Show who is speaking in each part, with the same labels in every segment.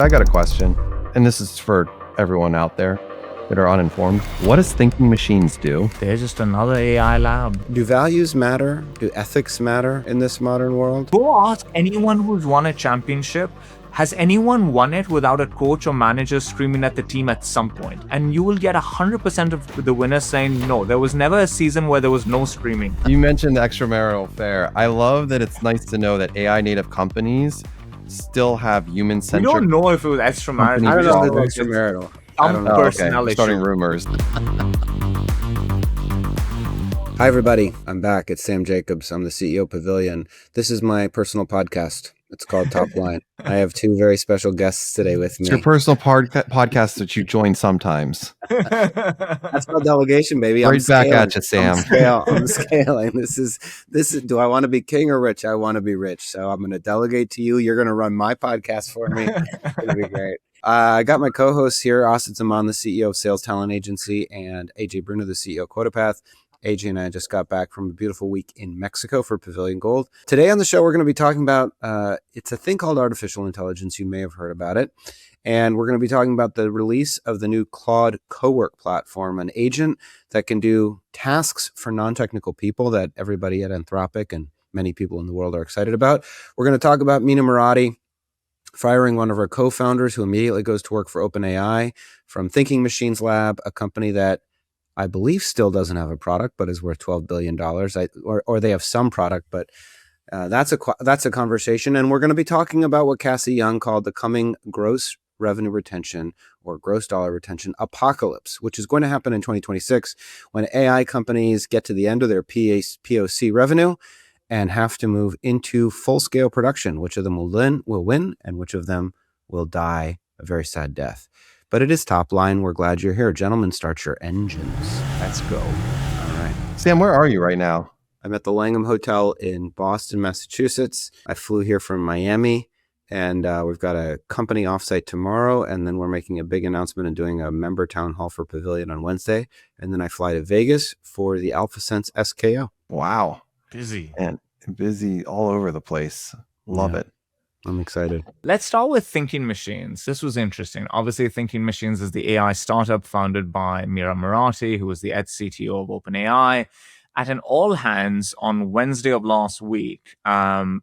Speaker 1: I got a question, and this is for everyone out there that are uninformed. What does thinking machines do?
Speaker 2: They're just another AI lab.
Speaker 3: Do values matter? Do ethics matter in this modern world?
Speaker 2: Go ask anyone who's won a championship. Has anyone won it without a coach or manager screaming at the team at some point? And you will get 100% of the winners saying no. There was never a season where there was no screaming.
Speaker 1: You mentioned the extramarital affair. I love that it's nice to know that AI native companies still have
Speaker 2: We
Speaker 1: human-centric.
Speaker 2: don't know if it was extramarital.
Speaker 3: I don't
Speaker 2: We
Speaker 3: know
Speaker 2: just
Speaker 3: if it's
Speaker 2: it's
Speaker 3: extramarital.
Speaker 2: some
Speaker 3: don't know.
Speaker 2: personnel issue.
Speaker 1: Starting rumors.
Speaker 3: Hi, everybody. I'm back. It's Sam Jacobs. I'm the CEO of Pavilion. This is my personal podcast. It's called Top Line. I have two very special guests today with
Speaker 1: It's your
Speaker 3: me.
Speaker 1: personal podcast that you join sometimes.
Speaker 3: That's called delegation, baby. I'm
Speaker 1: Right back
Speaker 3: scaling.
Speaker 1: at you, Sam.
Speaker 3: I'm scaling. This is. Do I want to be king or rich? I want to be rich. So I'm going to delegate to you. You're going to run my podcast for me. It's going to be great. I got my co-hosts here, Austin Zaman, the CEO of Sales Talent Agency, and AJ Bruno, the CEO of QuotaPath. AJ and I just got back from a beautiful week in Mexico for Pavilion Gold. Today on the show, we're going to be talking about, it's a thing called artificial intelligence. You may have heard about it. And we're going to be talking about the release of the new Claude Cowork platform, an agent that can do tasks for non-technical people that everybody at Anthropic and many people in the world are excited about. We're going to talk about Mira Murati firing one of our co-founders who immediately goes to work for OpenAI from Thinking Machines Lab, a company that I believe still doesn't have a product, but is worth $12 billion. Or they have some product, but that's a conversation. And we're going to be talking about what Cassie Young called the coming gross revenue retention or gross dollar retention apocalypse, which is going to happen in 2026 when AI companies get to the end of their POC revenue and have to move into full-scale production. Which of them will win, and which of them will die a very sad death. But it is Top Line. We're glad you're here. Gentlemen, start your engines. Let's go. All right.
Speaker 1: Sam, where are you right now?
Speaker 3: I'm at the Langham Hotel in Boston, Massachusetts. I flew here from Miami, and we've got a company offsite tomorrow, and then we're making a big announcement and doing a member town hall for Pavilion on Wednesday. And then I fly to Vegas for the AlphaSense SKO.
Speaker 1: Wow.
Speaker 2: Busy.
Speaker 1: And busy all over the place. Love it.
Speaker 3: I'm excited.
Speaker 2: Let's start with Thinking Machines. This was interesting. Obviously, Thinking Machines is the AI startup founded by Mira Murati, who was the ex-CTO of OpenAI. At an all-hands on Wednesday of last week,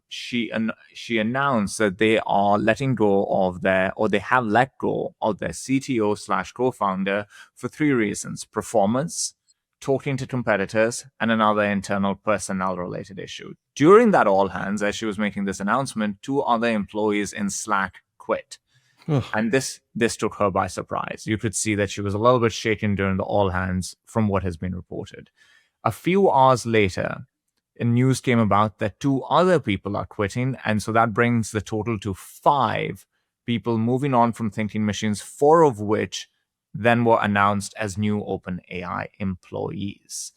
Speaker 2: she announced that they are letting go of they have let go of their CTO/co-founder for three reasons: performance, talking to competitors, and another internal personnel-related issue. During that all-hands, as she was making this announcement, two other employees in Slack quit.
Speaker 1: Ugh.
Speaker 2: And this took her by surprise. You could see that she was a little bit shaken during the all-hands from what has been reported. A few hours later, news came about that two other people are quitting, and so that brings the total to 5 people moving on from Thinking Machines, 4 of which then were announced as new OpenAI employees.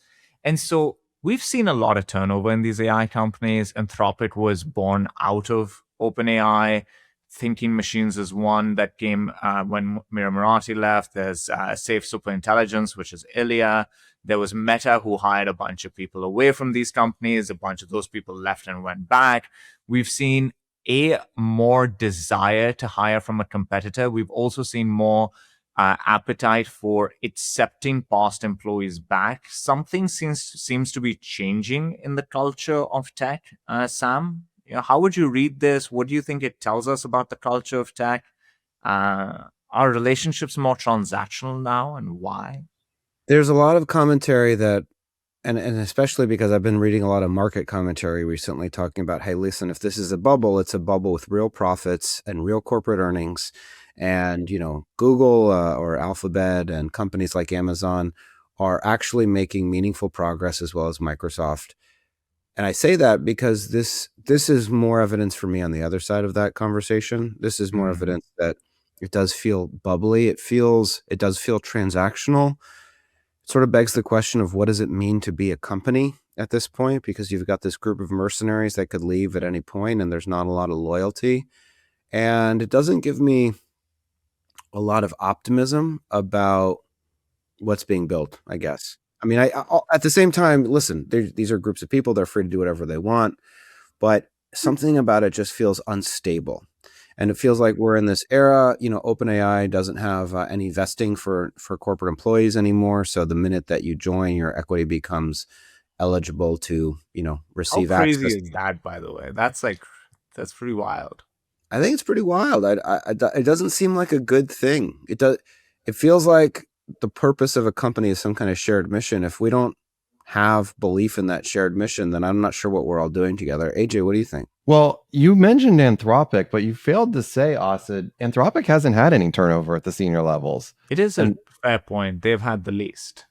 Speaker 2: And so we've seen a lot of turnover in these AI companies. Anthropic was born out of OpenAI. Thinking Machines is one that came when Mira Murati left. There's Safe Superintelligence, which is Ilya. There was Meta, who hired a bunch of people away from these companies. A bunch of those people left and went back. We've seen more desire to hire from a competitor. We've also seen more appetite for accepting past employees back. Something seems to be changing in the culture of tech. Sam, how would you read this? What do you think it tells us about the culture of tech? Are relationships more transactional now, and why?
Speaker 3: There's a lot of commentary that, and especially because I've been reading a lot of market commentary recently talking about, hey, listen, if this is a bubble, it's a bubble with real profits and real corporate earnings. And, Google or Alphabet and companies like Amazon are actually making meaningful progress, as well as Microsoft. And I say that because this is more evidence for me on the other side of that conversation. This is more evidence that it does feel bubbly. It does feel transactional. It sort of begs the question of what does it mean to be a company at this point? Because you've got this group of mercenaries that could leave at any point, and there's not a lot of loyalty. And it doesn't give me a lot of optimism about what's being built, I guess. I mean, I at the same time, listen, these are groups of people. They're free to do whatever they want. But something about it just feels unstable. And it feels like we're in this era, OpenAI doesn't have any vesting for corporate employees anymore. So the minute that you join, your equity becomes eligible to,
Speaker 2: How
Speaker 3: receive
Speaker 2: crazy
Speaker 3: access.
Speaker 2: is that, by the way? That's pretty wild.
Speaker 3: I think it's pretty wild. It doesn't seem like a good thing. It feels like the purpose of a company is some kind of shared mission. If we don't have belief in that shared mission, then I'm not sure what we're all doing together. AJ, what do you think?
Speaker 1: Well, you mentioned Anthropic, but you failed to say, Asid, Anthropic hasn't had any turnover at the senior levels.
Speaker 2: It is a
Speaker 1: And
Speaker 2: fair point. They've had the least.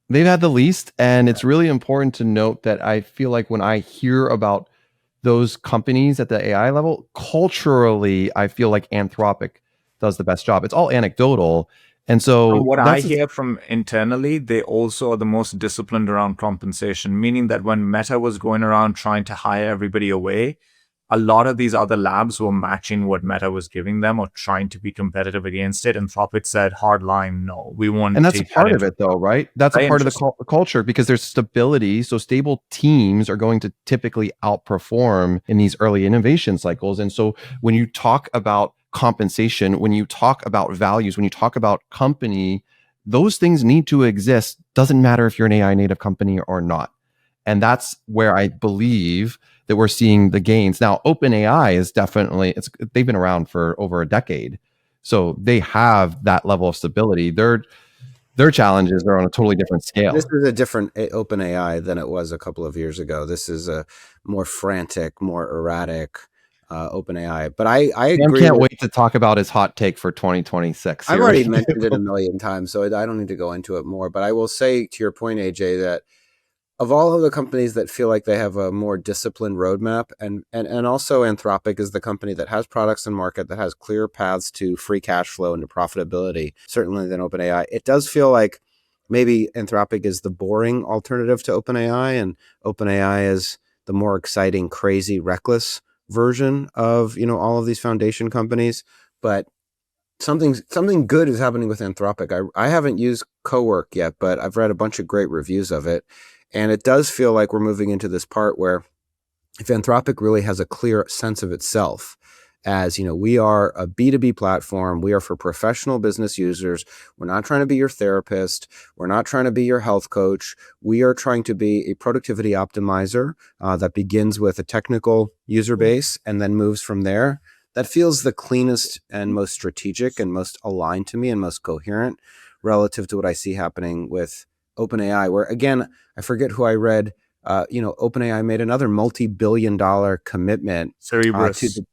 Speaker 1: they've had the least. And it's really important to note that I feel like when I hear about those companies at the AI level, culturally, I feel like Anthropic does the best job. It's all anecdotal. And
Speaker 2: From
Speaker 1: so
Speaker 2: what I
Speaker 1: that's
Speaker 2: hear from internally, they also are the most disciplined around compensation, meaning that when Meta was going around trying to hire everybody away, a lot of these other labs were matching what Meta was giving them or trying to be competitive against it. Anthropic said, hard line, no, we won't
Speaker 1: and that's a
Speaker 2: take that
Speaker 1: part of
Speaker 2: into
Speaker 1: it, though, right? That's a
Speaker 2: Very
Speaker 1: part of the
Speaker 2: interesting.
Speaker 1: culture because there's stability. So stable teams are going to typically outperform in these early innovation cycles. And so when you talk about compensation, when you talk about values, when you talk about company, those things need to exist. Doesn't matter if you're an AI native company or not. And that's where I believe that we're seeing the gains. Now, OpenAI is definitely they've been around for over a decade. So they have that level of stability. Their challenges are on a totally different scale.
Speaker 3: This is a different OpenAI than it was a couple of years ago. This is a more frantic, more erratic OpenAI. But I
Speaker 1: Sam
Speaker 3: agree.
Speaker 1: can't wait to talk about his hot take for 2026.
Speaker 3: I've
Speaker 1: Here
Speaker 3: already
Speaker 1: we
Speaker 3: mentioned it a
Speaker 1: go.
Speaker 3: million times, so I don't need to go into it more. But I will say to your point, AJ, that of all of the companies that feel like they have a more disciplined roadmap, and also Anthropic is the company that has products in market that has clear paths to free cash flow and to profitability, certainly than OpenAI. It does feel like maybe Anthropic is the boring alternative to OpenAI, and OpenAI is the more exciting, crazy, reckless version of all of these foundation companies. But something good is happening with Anthropic. I haven't used Cowork yet, but I've read a bunch of great reviews of it. And it does feel like we're moving into this part where if Anthropic really has a clear sense of itself as, we are a B2B platform, we are for professional business users. We're not trying to be your therapist. We're not trying to be your health coach. We are trying to be a productivity optimizer that begins with a technical user base and then moves from there. That feels the cleanest and most strategic and most aligned to me and most coherent relative to what I see happening with OpenAI, where again, I forget who I read, OpenAI made another multi-billion-dollar commitment
Speaker 2: Cerebrus.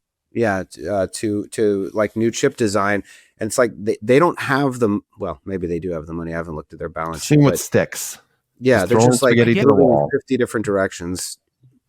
Speaker 3: to like new chip design. And it's like they don't have the, well, maybe they do have the money. I haven't looked at their balance sheet.
Speaker 1: Seeing what
Speaker 3: But
Speaker 1: sticks.
Speaker 3: yeah,
Speaker 1: Just
Speaker 3: they're
Speaker 1: throwing
Speaker 3: just like
Speaker 1: spaghetti to the
Speaker 3: moving in
Speaker 1: wall.
Speaker 3: 50 different directions.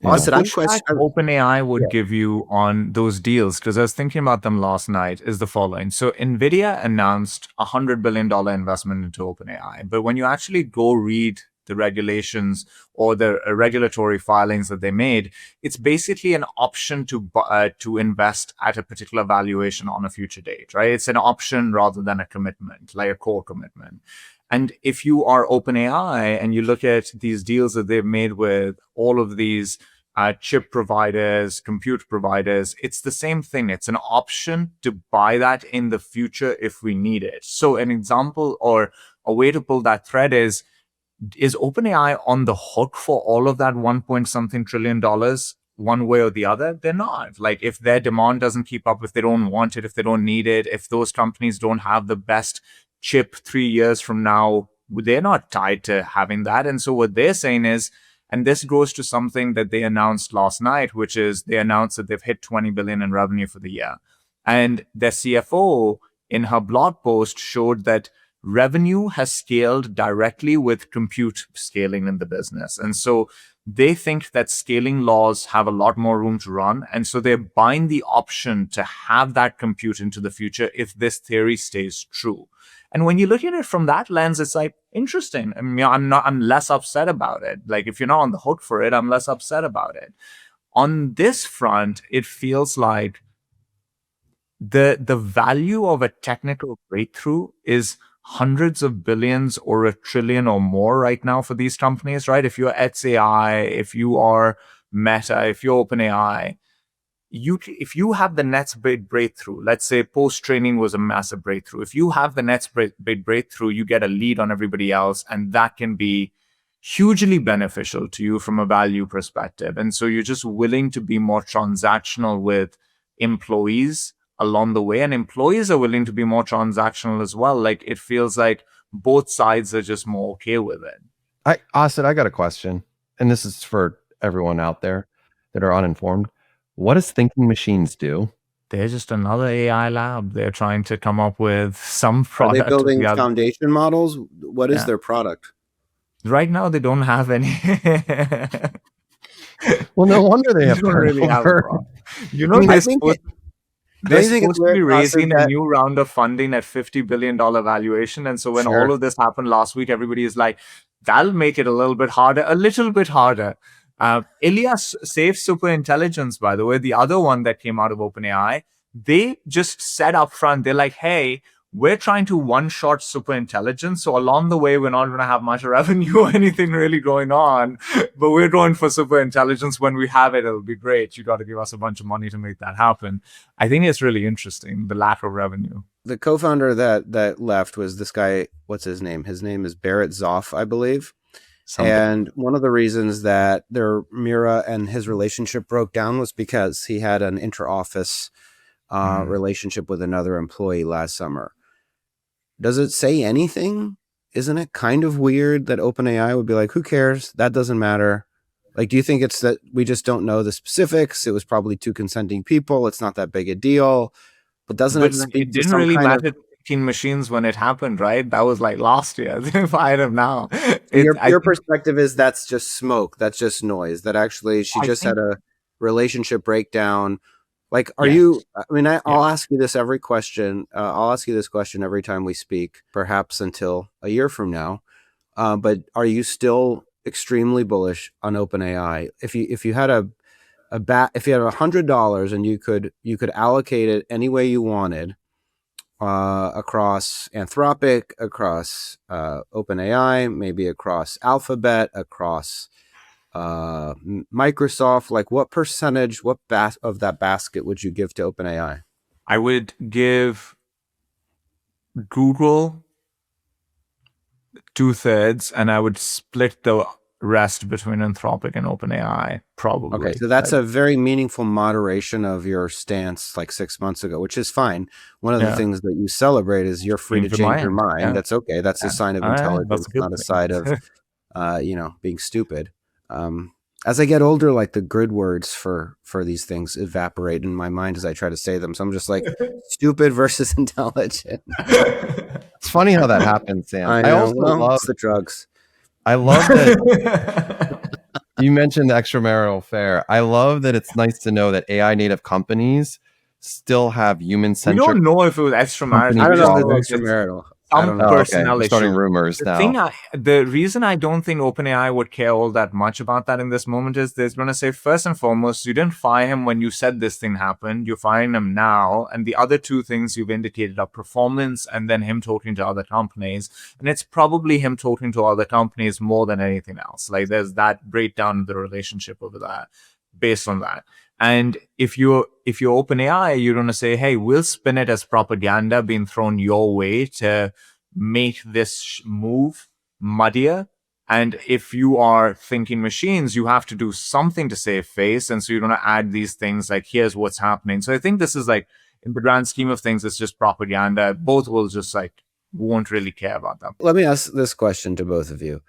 Speaker 1: Yeah.
Speaker 3: Austin, I'm
Speaker 2: Pushback OpenAI would give you on those deals, because I was thinking about them last night, is the following. So NVIDIA announced a $100 billion investment into OpenAI. But when you actually go read the regulations or the regulatory filings that they made, it's basically an option to invest at a particular valuation on a future date, right? It's an option rather than a commitment, like a core commitment. And if you are OpenAI and you look at these deals that they've made with all of these chip providers, compute providers, it's the same thing. It's an option to buy that in the future if we need it. So an example or a way to pull that thread is OpenAI on the hook for all of that 1 point something trillion dollars one way or the other? They're not. Like, if their demand doesn't keep up, if they don't want it, if they don't need it, if those companies don't have the best chip 3 years from now, they're not tied to having that. And so what they're saying is, and this goes to something that they announced last night, which is they announced that they've hit 20 billion in revenue for the year. And their CFO in her blog post showed that revenue has scaled directly with compute scaling in the business. And so they think that scaling laws have a lot more room to run. And so they're buying the option to have that compute into the future if this theory stays true. And when you look at it from that lens, it's like, interesting. I mean, I'm less upset about it. Like, if you're not on the hook for it, I'm less upset about it. On this front, it feels like the value of a technical breakthrough is hundreds of billions or a trillion or more right now for these companies, right? If you're XAI, if you are Meta, if you're OpenAI, if you have the next big breakthrough, let's say post training was a massive breakthrough. If you have the next big breakthrough, you get a lead on everybody else, and that can be hugely beneficial to you from a value perspective. And so you're just willing to be more transactional with employees along the way, and employees are willing to be more transactional as well. Like it feels like both sides are just more okay with it.
Speaker 1: Asid, I got a question, and this is for everyone out there that are uninformed. What does thinking machines do?
Speaker 2: They're just another AI lab. They're trying to come up with some
Speaker 3: Are
Speaker 2: product.
Speaker 3: they building foundation models? What is their product?
Speaker 2: Right now, they don't have any.
Speaker 1: Well, no wonder they have
Speaker 2: really have
Speaker 1: turnover.
Speaker 2: they're supposed to be raising a new round of funding at $50 billion valuation. And so when all of this happened last week, everybody is like, that'll make it a little bit harder. Ilias Safe Superintelligence, by the way, the other one that came out of OpenAI, they just said up front, they're like, hey, we're trying to one-shot superintelligence. So along the way, we're not going to have much revenue or anything really going on. But we're going for superintelligence. When we have it, it'll be great. You got to give us a bunch of money to make that happen. I think it's really interesting, the lack of revenue.
Speaker 3: The co-founder that left was this guy. What's his name? His name is Barrett Zoff, I believe. And one of the reasons that Mira and his relationship broke down was because he had an inter-office relationship with another employee last summer. Does it say anything? Isn't it kind of weird that OpenAI would be like, who cares? That doesn't matter. Like, do you think it's that we just don't know the specifics? It was probably two consenting people. It's not that big a deal. But doesn't it speak to some
Speaker 2: really
Speaker 3: kind
Speaker 2: matter to thinking machines when it happened, right? That was like last year. They fired him now.
Speaker 3: Your perspective is that's just smoke. That's just noise. That actually she just had a relationship breakdown. Like, are you, I mean, I'll ask you this every question. I'll ask you this question every time we speak, perhaps until a year from now. But are you still extremely bullish on OpenAI? If you had if you had $100 and you could allocate it any way you wanted, across Anthropic, across OpenAI, maybe across Alphabet, across Microsoft, like what percentage, of that basket would you give to OpenAI?
Speaker 2: I would give Google 2/3, and I would split the rest between Anthropic and OpenAI, probably.
Speaker 3: Okay, so that's a very meaningful moderation of your stance like 6 months ago, which is fine. One of the things that you celebrate is you're free to change your mind. Yeah. That's okay. That's a sign of intelligence, not a sign of being stupid. As I get older, like the good words for these things evaporate in my mind as I try to say them. So I'm just like stupid versus intelligent.
Speaker 1: It's funny how that happens, Sam.
Speaker 3: I also love the drugs.
Speaker 1: I love that you mentioned the extramarital affair. I love that it's nice to know that AI native companies still have human-centric.
Speaker 2: We don't know if it was extramarital.
Speaker 3: I don't know if it's extramarital.
Speaker 2: Personnel issue.
Speaker 1: Starting rumors now.
Speaker 2: The reason I don't think OpenAI would care all that much about that in this moment is they're going to say, first and foremost, you didn't fire him when you said this thing happened. You're firing him now. And the other two things you've indicated are performance and then him talking to other companies. And it's probably him talking to other companies more than anything else. Like there's that breakdown of the relationship over that based on that. And if you're OpenAI, you're going to say, hey, we'll spin it as propaganda being thrown your way to make this move muddier. And if you are thinking machines, you have to do something to save face. And so you're going to add these things like, here's what's happening. So I think this is like, in the grand scheme of things, it's just propaganda. Both will just won't really care about that.
Speaker 3: Let me ask this question to both of you.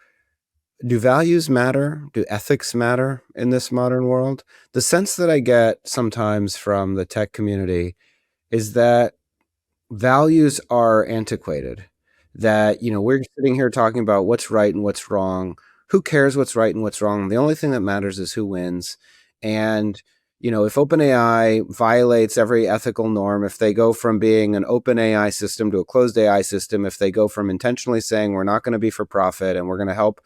Speaker 3: Do values matter? Do ethics matter in this modern world? The sense that I get sometimes from the tech community is that values are antiquated. That, we're sitting here talking about what's right and what's wrong. Who cares what's right and what's wrong? The only thing that matters is who wins. And, if OpenAI violates every ethical norm, if they go from being an open AI system to a closed AI system, if they go from intentionally saying we're not going to be for profit and we're going to help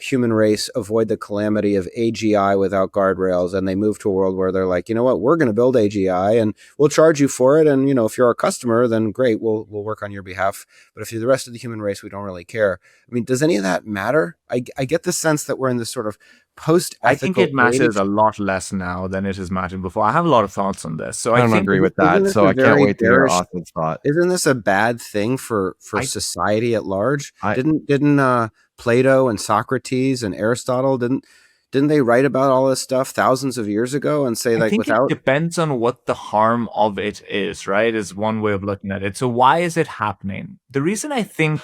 Speaker 3: human race avoid the calamity of AGI without guardrails, and they move to a world where they're like, you know what, we're going to build AGI and we'll charge you for it. And, if you're our customer, then great, we'll work on your behalf. But if you're the rest of the human race, we don't really care. I mean, does any of that matter? I get the sense that we're in this sort of
Speaker 2: I think
Speaker 3: post-ethical
Speaker 2: it matters
Speaker 3: age.
Speaker 2: a lot less now than it has mattered before. I have a lot of thoughts on this. So
Speaker 1: I
Speaker 2: I
Speaker 1: don't
Speaker 2: think
Speaker 1: agree with
Speaker 3: Isn't
Speaker 1: that.
Speaker 3: this
Speaker 1: So
Speaker 3: a
Speaker 1: I can't
Speaker 3: very
Speaker 1: wait to hear
Speaker 3: bearish?
Speaker 1: Austin's thought.
Speaker 3: Isn't this a bad thing for
Speaker 2: I
Speaker 3: society at large?
Speaker 1: I
Speaker 3: Didn't Plato and Socrates and Aristotle didn't they write about all this stuff thousands of years ago and say
Speaker 2: I
Speaker 3: like
Speaker 2: think it
Speaker 3: without
Speaker 2: depends on what the harm of it is, right? Is one way of looking at it. So why is it happening? The reason I think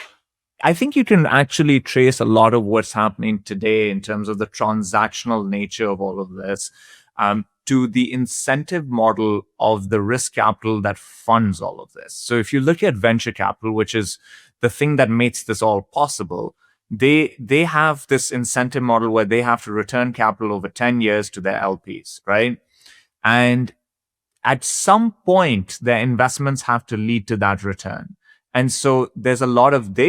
Speaker 2: you can actually trace a lot of what's happening today in terms of the transactional nature of all of this to the incentive model of the risk capital that funds all of this. So if you look at venture capital, which is the thing that makes this all possible, they have this incentive model where they have to return capital over 10 years to their LPs, right? And at some point, their investments have to lead to that return. And so they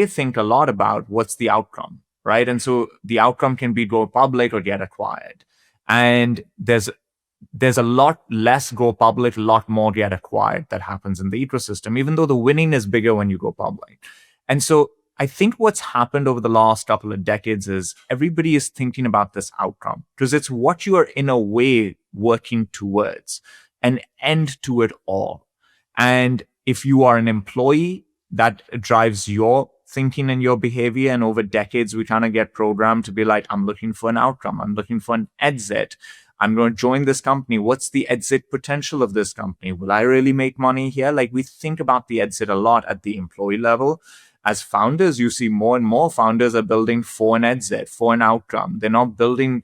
Speaker 2: think a lot about what's the outcome, right? And so the outcome can be go public or get acquired. And there's a lot less go public, a lot more get acquired that happens in the ecosystem, even though the winning is bigger when you go public. And so I think what's happened over the last couple of decades is everybody is thinking about this outcome because it's what you are in a way working towards, an end to it all. And if you are an employee, that drives your thinking and your behavior. And over decades, we kind of get programmed to be like, I'm looking for an outcome. I'm looking for an exit. I'm going to join this company. What's the exit potential of this company? Will I really make money here? Like we think about the exit a lot at the employee level. As founders, you see more and more founders are building for an exit, for an outcome. They're not building,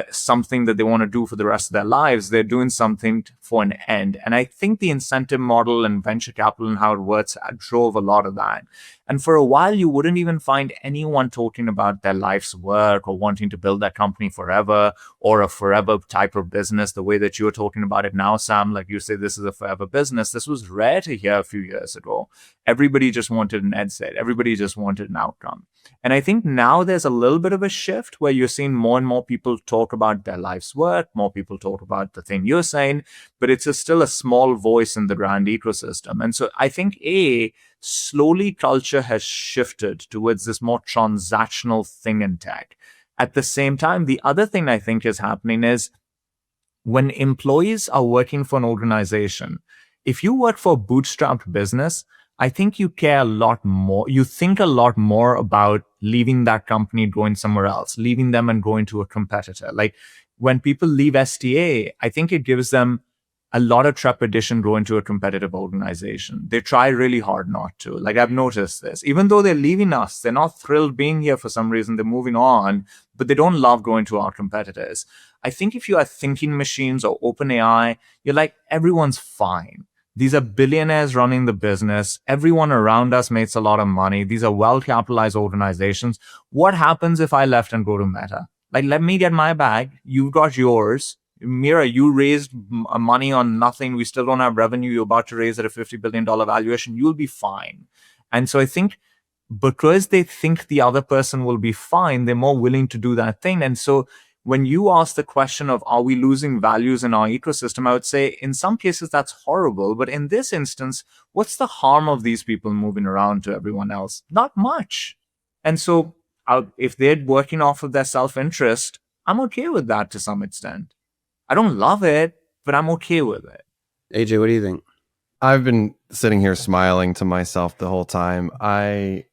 Speaker 2: something that they want to do for the rest of their lives. They're doing something for an end. And I think the incentive model and venture capital and how it works drove a lot of that. And for a while, you wouldn't even find anyone talking about their life's work or wanting to build that company forever or a forever type of business, the way that you're talking about it now, Sam. Like you say, this is a forever business. This was rare to hear a few years ago. Everybody just wanted an exit. Everybody just wanted an outcome. And I think now there's a little bit of a shift where you're seeing more and more people talk about their life's work, more people talk about the thing you're saying, but it's still a small voice in the grand ecosystem. And so I think slowly culture has shifted towards this more transactional thing in tech. At the same time, the other thing I think is happening is when employees are working for an organization, if you work for a bootstrapped business, I think you care a lot more. You think a lot more about leaving that company, going somewhere else, leaving them and going to a competitor. Like when people leave STA, I think it gives them a lot of trepidation going to a competitive organization. They try really hard not to. Like I've noticed this. Even though they're leaving us, they're not thrilled being here for some reason. They're moving on, but they don't love going to our competitors. I think if you are thinking machines or OpenAI, you're like, everyone's fine. These are billionaires running the business. Everyone around us makes a lot of money. These are well-capitalized organizations. What happens if I left and go to Meta? Like, let me get my bag. You've got yours. Mira, you raised money on nothing. We still don't have revenue. You're about to raise at a $50 billion valuation. You'll be fine. And so I think because they think the other person will be fine, they're more willing to do that thing. And so when you ask the question of, are we losing values in our ecosystem? I would say in some cases that's horrible. But in this instance, what's the harm of these people moving around to everyone else? Not much. And so if they're working off of their self-interest, I'm okay with that to some extent. I don't love it, but I'm okay with it.
Speaker 3: AJ, what do you think?
Speaker 1: I've been sitting here smiling to myself the whole time. I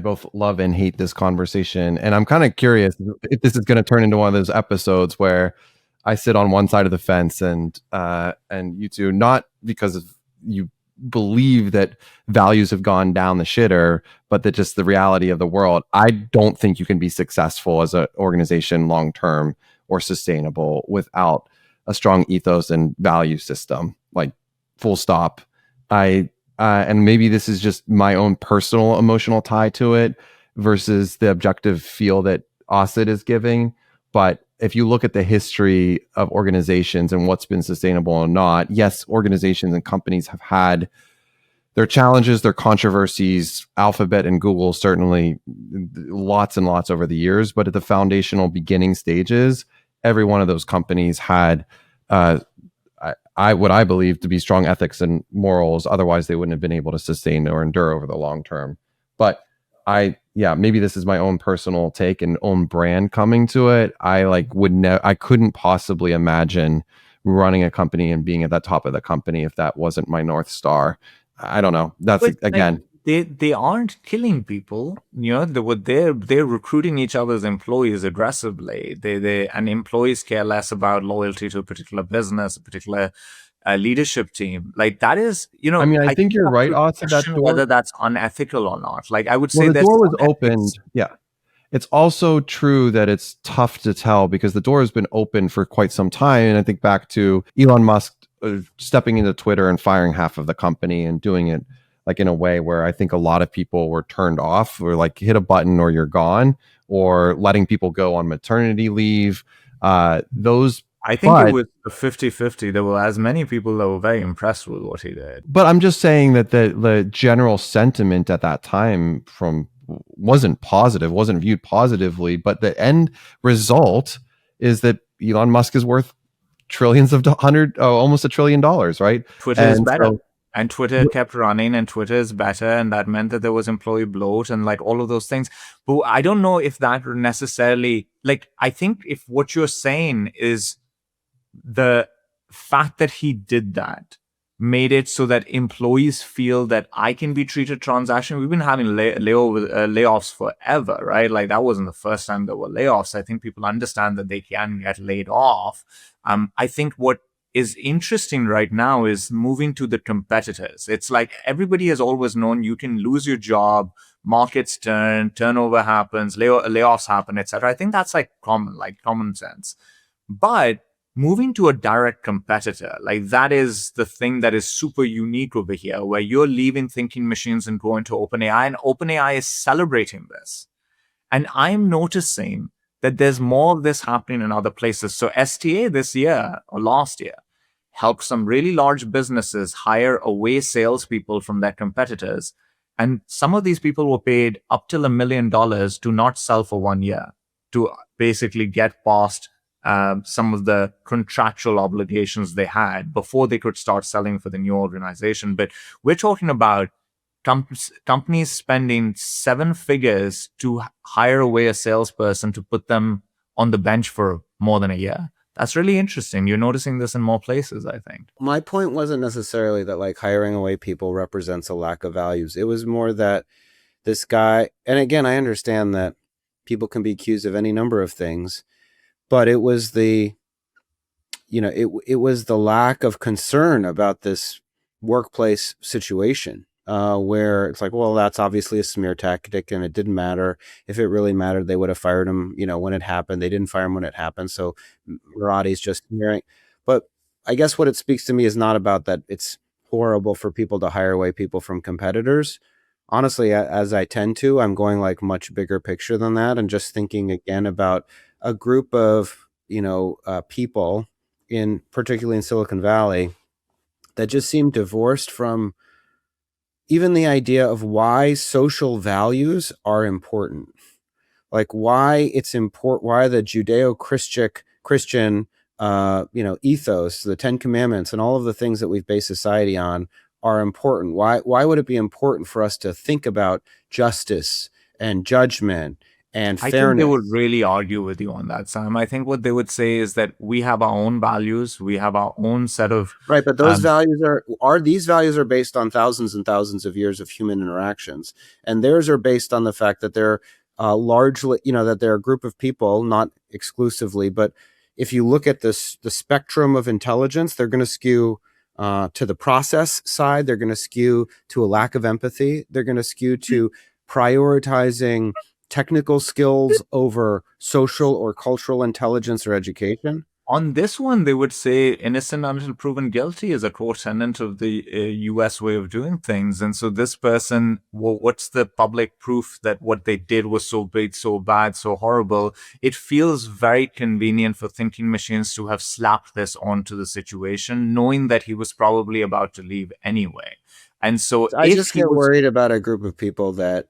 Speaker 1: both love and hate this conversation, and I'm kind of curious if this is going to turn into one of those episodes where I sit on one side of the fence and you two, not because of you believe that values have gone down the shitter, but that just the reality of the world. I don't think you can be successful as an organization long term or sustainable without a strong ethos and value system. Like, full stop. And maybe this is just my own personal emotional tie to it versus the objective feel that Osid is giving. But if you look at the history of organizations and what's been sustainable or not, yes, organizations and companies have had their challenges, their controversies. Alphabet and Google, certainly lots and lots over the years. But at the foundational beginning stages, every one of those companies had what I believe to be strong ethics and morals. Otherwise, they wouldn't have been able to sustain or endure over the long term. But maybe this is my own personal take and own brand coming to it. I like I couldn't possibly imagine running a company and being at the top of the company if that wasn't my North Star. I don't know. That's
Speaker 2: But
Speaker 1: again,
Speaker 2: they aren't killing people. They're recruiting each other's employees aggressively. And employees care less about loyalty to a particular business, a particular leadership team. Like that is,
Speaker 1: I mean, I
Speaker 2: I
Speaker 1: think
Speaker 2: think
Speaker 1: you're
Speaker 2: you have
Speaker 1: right,
Speaker 2: to
Speaker 1: Austin. That
Speaker 2: question
Speaker 1: door,
Speaker 2: whether that's unethical or not. Like I would
Speaker 1: well,
Speaker 2: say
Speaker 1: the
Speaker 2: there's
Speaker 1: door was
Speaker 2: some ethics.
Speaker 1: opened. Yeah. It's also true that it's tough to tell because the door has been open for quite some time. And I think back to Elon Musk stepping into Twitter and firing half of the company and doing it like in a way where I think a lot of people were turned off or like hit a button or you're gone, or letting people go on maternity leave. Those,
Speaker 2: I think it
Speaker 1: but
Speaker 2: was a 50-50. There were as many people that were very impressed with what he did.
Speaker 1: but I'm just saying that the general sentiment at that time from wasn't positive, wasn't viewed positively, but the end result is that Elon Musk is worth trillions of almost $1 trillion, right?
Speaker 2: Twitter is
Speaker 1: And
Speaker 2: better.
Speaker 1: so
Speaker 2: And Twitter kept running, and Twitter is better. And that meant that there was employee bloat and like all of those things. But I don't know if that necessarily, like, I think if what you're saying is the fact that he did that made it so that employees feel that I can be treated transaction. We've been having layoffs forever, right? Like that wasn't the first time there were layoffs. I think people understand that they can get laid off. I think what is interesting right now is moving to the competitors. It's like everybody has always known you can lose your job, markets turn, turnover happens, layoffs happen, etc. I think that's like common sense. But moving to a direct competitor, like that is the thing that is super unique over here, where you're leaving thinking machines and going to OpenAI, and OpenAI is celebrating this. And I'm noticing that there's more of this happening in other places. So STA this year or last year helped some really large businesses hire away salespeople from their competitors. And some of these people were paid up till $1 million to not sell for 1 year, to basically get past some of the contractual obligations they had before they could start selling for the new organization. But we're talking about companies spending 7 figures to hire away a salesperson to put them on the bench for more than a year. That's really interesting. You're noticing this in more places, I think.
Speaker 3: My point wasn't necessarily that like hiring away people represents a lack of values. It was more that this guy, and again, I understand that people can be accused of any number of things, but it was it was the lack of concern about this workplace situation, where it's like, well, that's obviously a smear tactic, and it didn't matter. If it really mattered, they would have fired him, when it happened. They didn't fire him when it happened. So Murati's just smearing. But I guess what it speaks to me is not about that it's horrible for people to hire away people from competitors. Honestly, as I tend to, I'm going like much bigger picture than that, and just thinking again about a group of people particularly in Silicon Valley that just seem divorced from even the idea of why social values are important, like why it's important, why the Judeo-Christian ethos, the 10 Commandments, and all of the things that we've based society on are important. Why would it be important for us to think about justice and judgment and
Speaker 2: I
Speaker 3: fairness?
Speaker 2: think they would really argue with you on that, Sam. I think what they would say is that we have our own values. We have our own set of
Speaker 3: right, but those values these values are based on thousands and thousands of years of human interactions, and theirs are based on the fact that they're largely, that they're a group of people, not exclusively, but if you look at the spectrum of intelligence, they're going to skew to the process side. They're going to skew to a lack of empathy. They're going to skew to prioritizing technical skills over social or cultural intelligence or education.
Speaker 2: On this one, they would say innocent until proven guilty is a core tenet of the US way of doing things. And so this person, what's the public proof that what they did was so big, so bad, so horrible? It feels very convenient for thinking machines to have slapped this onto the situation, knowing that he was probably about to leave anyway. And so
Speaker 3: I just get worried about a group of people that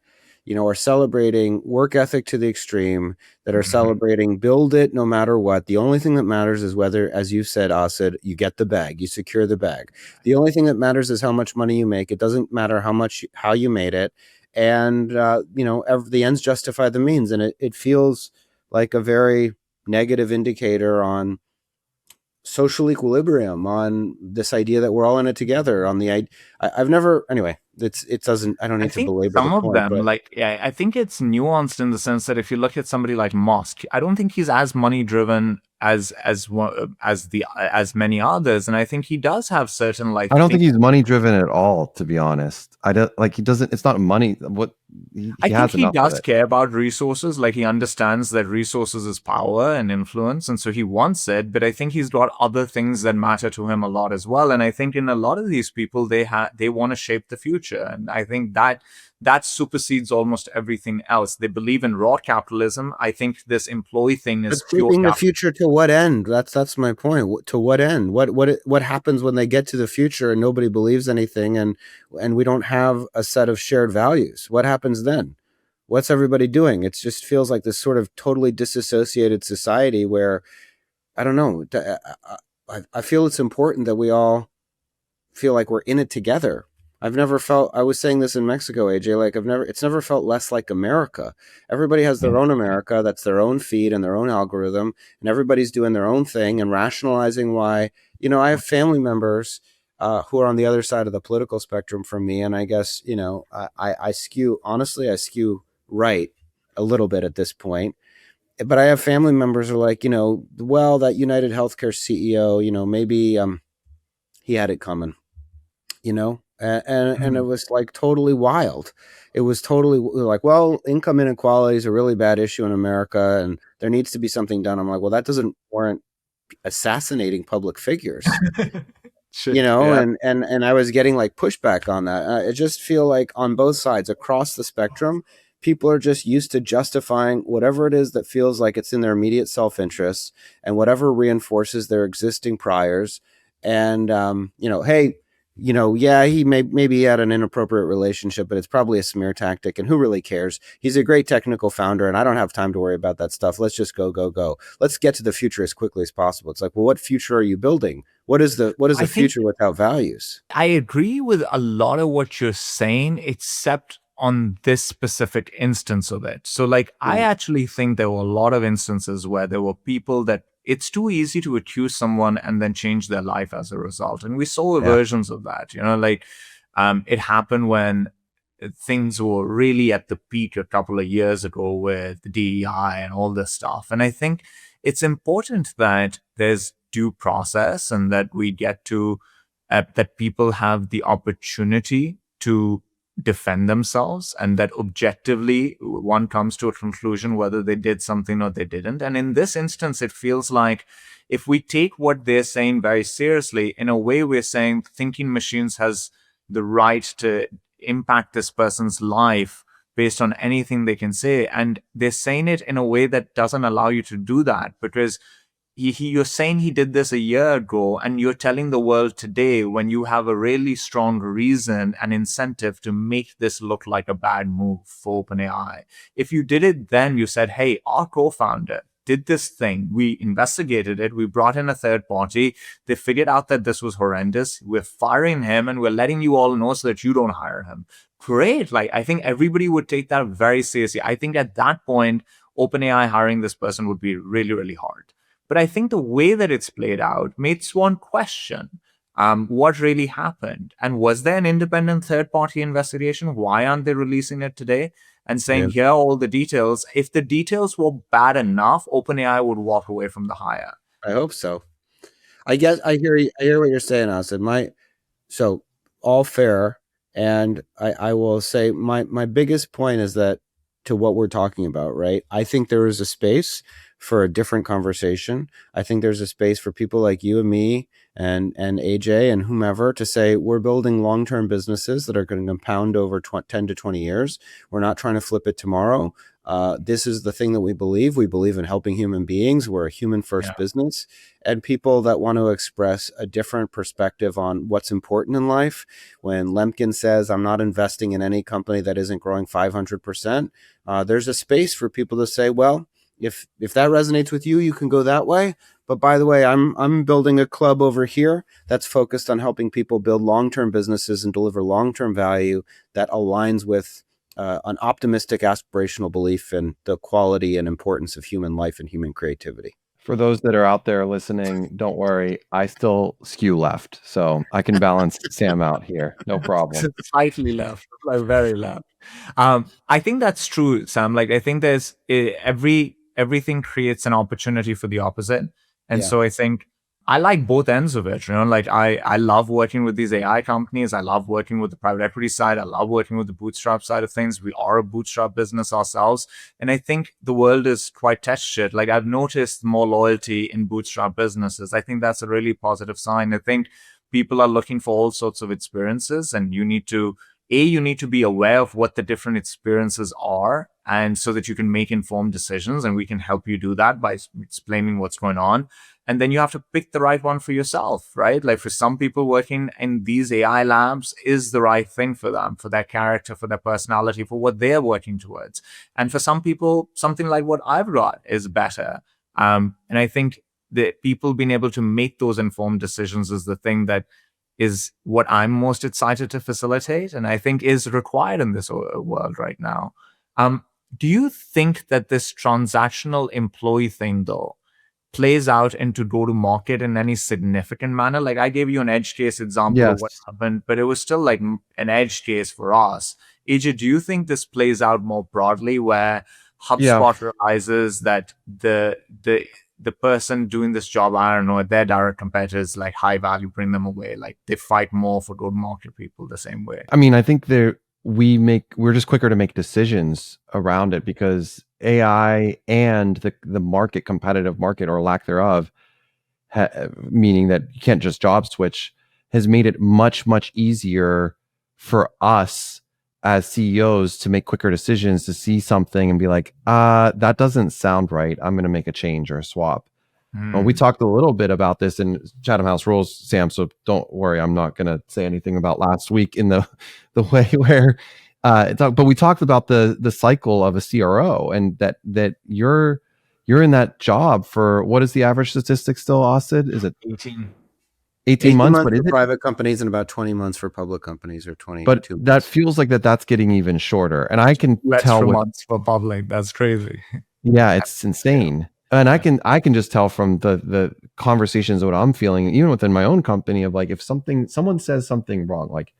Speaker 3: are celebrating work ethic to the extreme, that are celebrating build it no matter what. The only thing that matters is whether, as you said, Asid, you get the bag, you secure the bag. The only thing that matters is how much money you make. It doesn't matter how you made it. and the ends justify the means, and it feels like a very negative indicator on social equilibrium, on this idea that we're all in it together, on I've never, anyway, it doesn't, I don't
Speaker 2: I
Speaker 3: need to
Speaker 2: think
Speaker 3: belabor the
Speaker 2: some of
Speaker 3: point,
Speaker 2: them,
Speaker 3: but
Speaker 2: like, yeah, I think it's nuanced in the sense that if you look at somebody like Musk, I don't think he's as money driven as many others, and I think he does have certain like
Speaker 1: I don't think he's money driven at all, to be honest. I don't like he doesn't. It's not money. What
Speaker 2: I
Speaker 1: he
Speaker 2: think
Speaker 1: has
Speaker 2: he
Speaker 1: enough of
Speaker 2: does
Speaker 1: it.
Speaker 2: care about resources. Like he understands that resources is power and influence, and so he wants it. But I think he's got other things that matter to him a lot as well. And I think in a lot of these people, they want to shape the future, and I think that supersedes almost everything else. They believe in raw capitalism. I think this employee thing
Speaker 3: but
Speaker 2: is pure
Speaker 3: shaping the
Speaker 2: capitalism.
Speaker 3: future to what end? That's my point. To what end? What happens when they get to the future and nobody believes anything, and we don't have a set of shared values? What happens then? What's everybody doing? It just feels like this sort of totally disassociated society where, I don't know. I feel it's important that we all feel like we're in it together. I've never felt, I was saying this in Mexico, AJ, like it's never felt less like America. Everybody has their own America, that's their own feed and their own algorithm, and everybody's doing their own thing and rationalizing why. I have family members who are on the other side of the political spectrum from me, and I guess, I skew, honestly, I skew right a little bit at this point. But I have family members who are like, well, that United Healthcare CEO, maybe he had it coming, and it was like totally wild. It was totally like, well, income inequality is a really bad issue in America and there needs to be something done. I'm like, well, that doesn't warrant assassinating public figures.
Speaker 2: Yeah.
Speaker 3: And I was getting like pushback on that. I just feel like on both sides across the spectrum, people are just used to justifying whatever it is that feels like it's in their immediate self-interest and whatever reinforces their existing priors. And hey, yeah, he maybe he had an inappropriate relationship, but it's probably a smear tactic, and who really cares? He's a great technical founder, and I don't have time to worry about that stuff. Let's just go. Let's get to the future as quickly as possible. It's like, well, what future are you building? What is the
Speaker 2: I think
Speaker 3: future without values?
Speaker 2: I agree with a lot of what you're saying, except on this specific instance of it. So, like, I actually think there were a lot of instances where there were people that it's too easy to accuse someone and then change their life as a result. And we saw versions of that, like it happened when things were really at the peak a couple of years ago with the DEI and all this stuff. And I think it's important that there's due process and that we get to that people have the opportunity to defend themselves and that objectively one comes to a conclusion whether they did something or they didn't. And in this instance, it feels like if we take what they're saying very seriously, in a way, we're saying thinking machines has the right to impact this person's life based on anything they can say. And they're saying it in a way that doesn't allow you to do that, because you're saying he did this a year ago, and you're telling the world today when you have a really strong reason and incentive to make this look like a bad move for OpenAI. If you did it then, you said, hey, our co-founder did this thing. We investigated it. We brought in a third party. They figured out that this was horrendous. We're firing him and we're letting you all know so that you don't hire him. Great. Like, I think everybody would take that very seriously. I think at that point, OpenAI hiring this person would be really, really hard. But I think the way that it's played out makes one question what really happened. And was there an independent third-party investigation? Why aren't they releasing it today and saying, here are all the details? If the details were bad enough, OpenAI would walk away from the hire.
Speaker 3: I hope so. I guess I hear what you're saying, Austin. So all fair. And I will say my biggest point is that to what we're talking about, right? I think there is a space for a different conversation. I think there's a space for people like you and me and AJ and whomever to say we're building long-term businesses that are going to compound over 10 to 20 years. We're not trying to flip it tomorrow. This is the thing that we believe. We believe in helping human beings. We're a human first business, and people that want to express a different perspective on what's important in life. When Lemkin says, I'm not investing in any company that isn't growing 500%, there's a space for people to say, well, if that resonates with you, you can go that way. But by the way, I'm building a club over here that's focused on helping people build long-term businesses and deliver long-term value that aligns with an optimistic, aspirational belief in the quality and importance of human life and human creativity.
Speaker 1: For those that are out there listening, don't worry. I still skew left, so I can balance Sam out here. No problem.
Speaker 2: Slightly left, like very left. I think that's true, Sam. Like I think there's everything creates an opportunity for the opposite, and
Speaker 3: Yeah.
Speaker 2: so I think I like both ends of it. Like I love working with these AI companies. I love working with the private equity side. I love working with the bootstrap side of things. We are a bootstrap business ourselves, and I think the world is quite textured. Like I've noticed more loyalty in bootstrap businesses. I think that's a really positive sign. I think people are looking for all sorts of experiences, and you need to be aware of what the different experiences are, and so that you can make informed decisions, and we can help you do that by explaining what's going on. And then you have to pick the right one for yourself, right? Like for some people, working in these AI labs is the right thing for them, for their character, for their personality, for what they're working towards. And for some people, something like what I've got is better. And I think the people being able to make those informed decisions is the thing that is what I'm most excited to facilitate, and I think is required in this world right now. Do you think that this transactional employee thing, though, plays out into go-to-market in any significant manner? Like I gave you an edge case example of what
Speaker 1: Yes.
Speaker 2: happened, but it was still like an edge case for us. AJ, do you think this plays out more broadly, where
Speaker 1: Yeah.
Speaker 2: HubSpot realizes that the person doing this job, I don't know, their direct competitors like high value, bring them away. Like they fight more for go-to-market people the same way.
Speaker 1: I mean, I think we're just quicker to make decisions around it because AI and the market, competitive market or lack thereof, meaning that you can't just job switch, has made it much easier for us as CEOs to make quicker decisions, to see something and be like, that doesn't sound right. I'm going to make a change or a swap. Well, we talked a little bit about this in Chatham House Rules, Sam. So don't worry, I'm not going to say anything about last week in the way where, but we talked about the cycle of a CRO, and that you're in that job for, what is the average statistic still, Austin? Is it
Speaker 2: 18.
Speaker 1: 18 months? But
Speaker 3: for
Speaker 1: is it?
Speaker 3: private companies and about 20 months for public companies, or 22
Speaker 1: But
Speaker 3: months.
Speaker 1: that feels like that's getting even shorter, and I can
Speaker 2: Two
Speaker 1: tell
Speaker 2: extra
Speaker 1: with,
Speaker 2: months for public. That's crazy.
Speaker 1: yeah, it's insane. And I can just tell from the conversations what I'm feeling, even within my own company, of like, if someone says something wrong, like,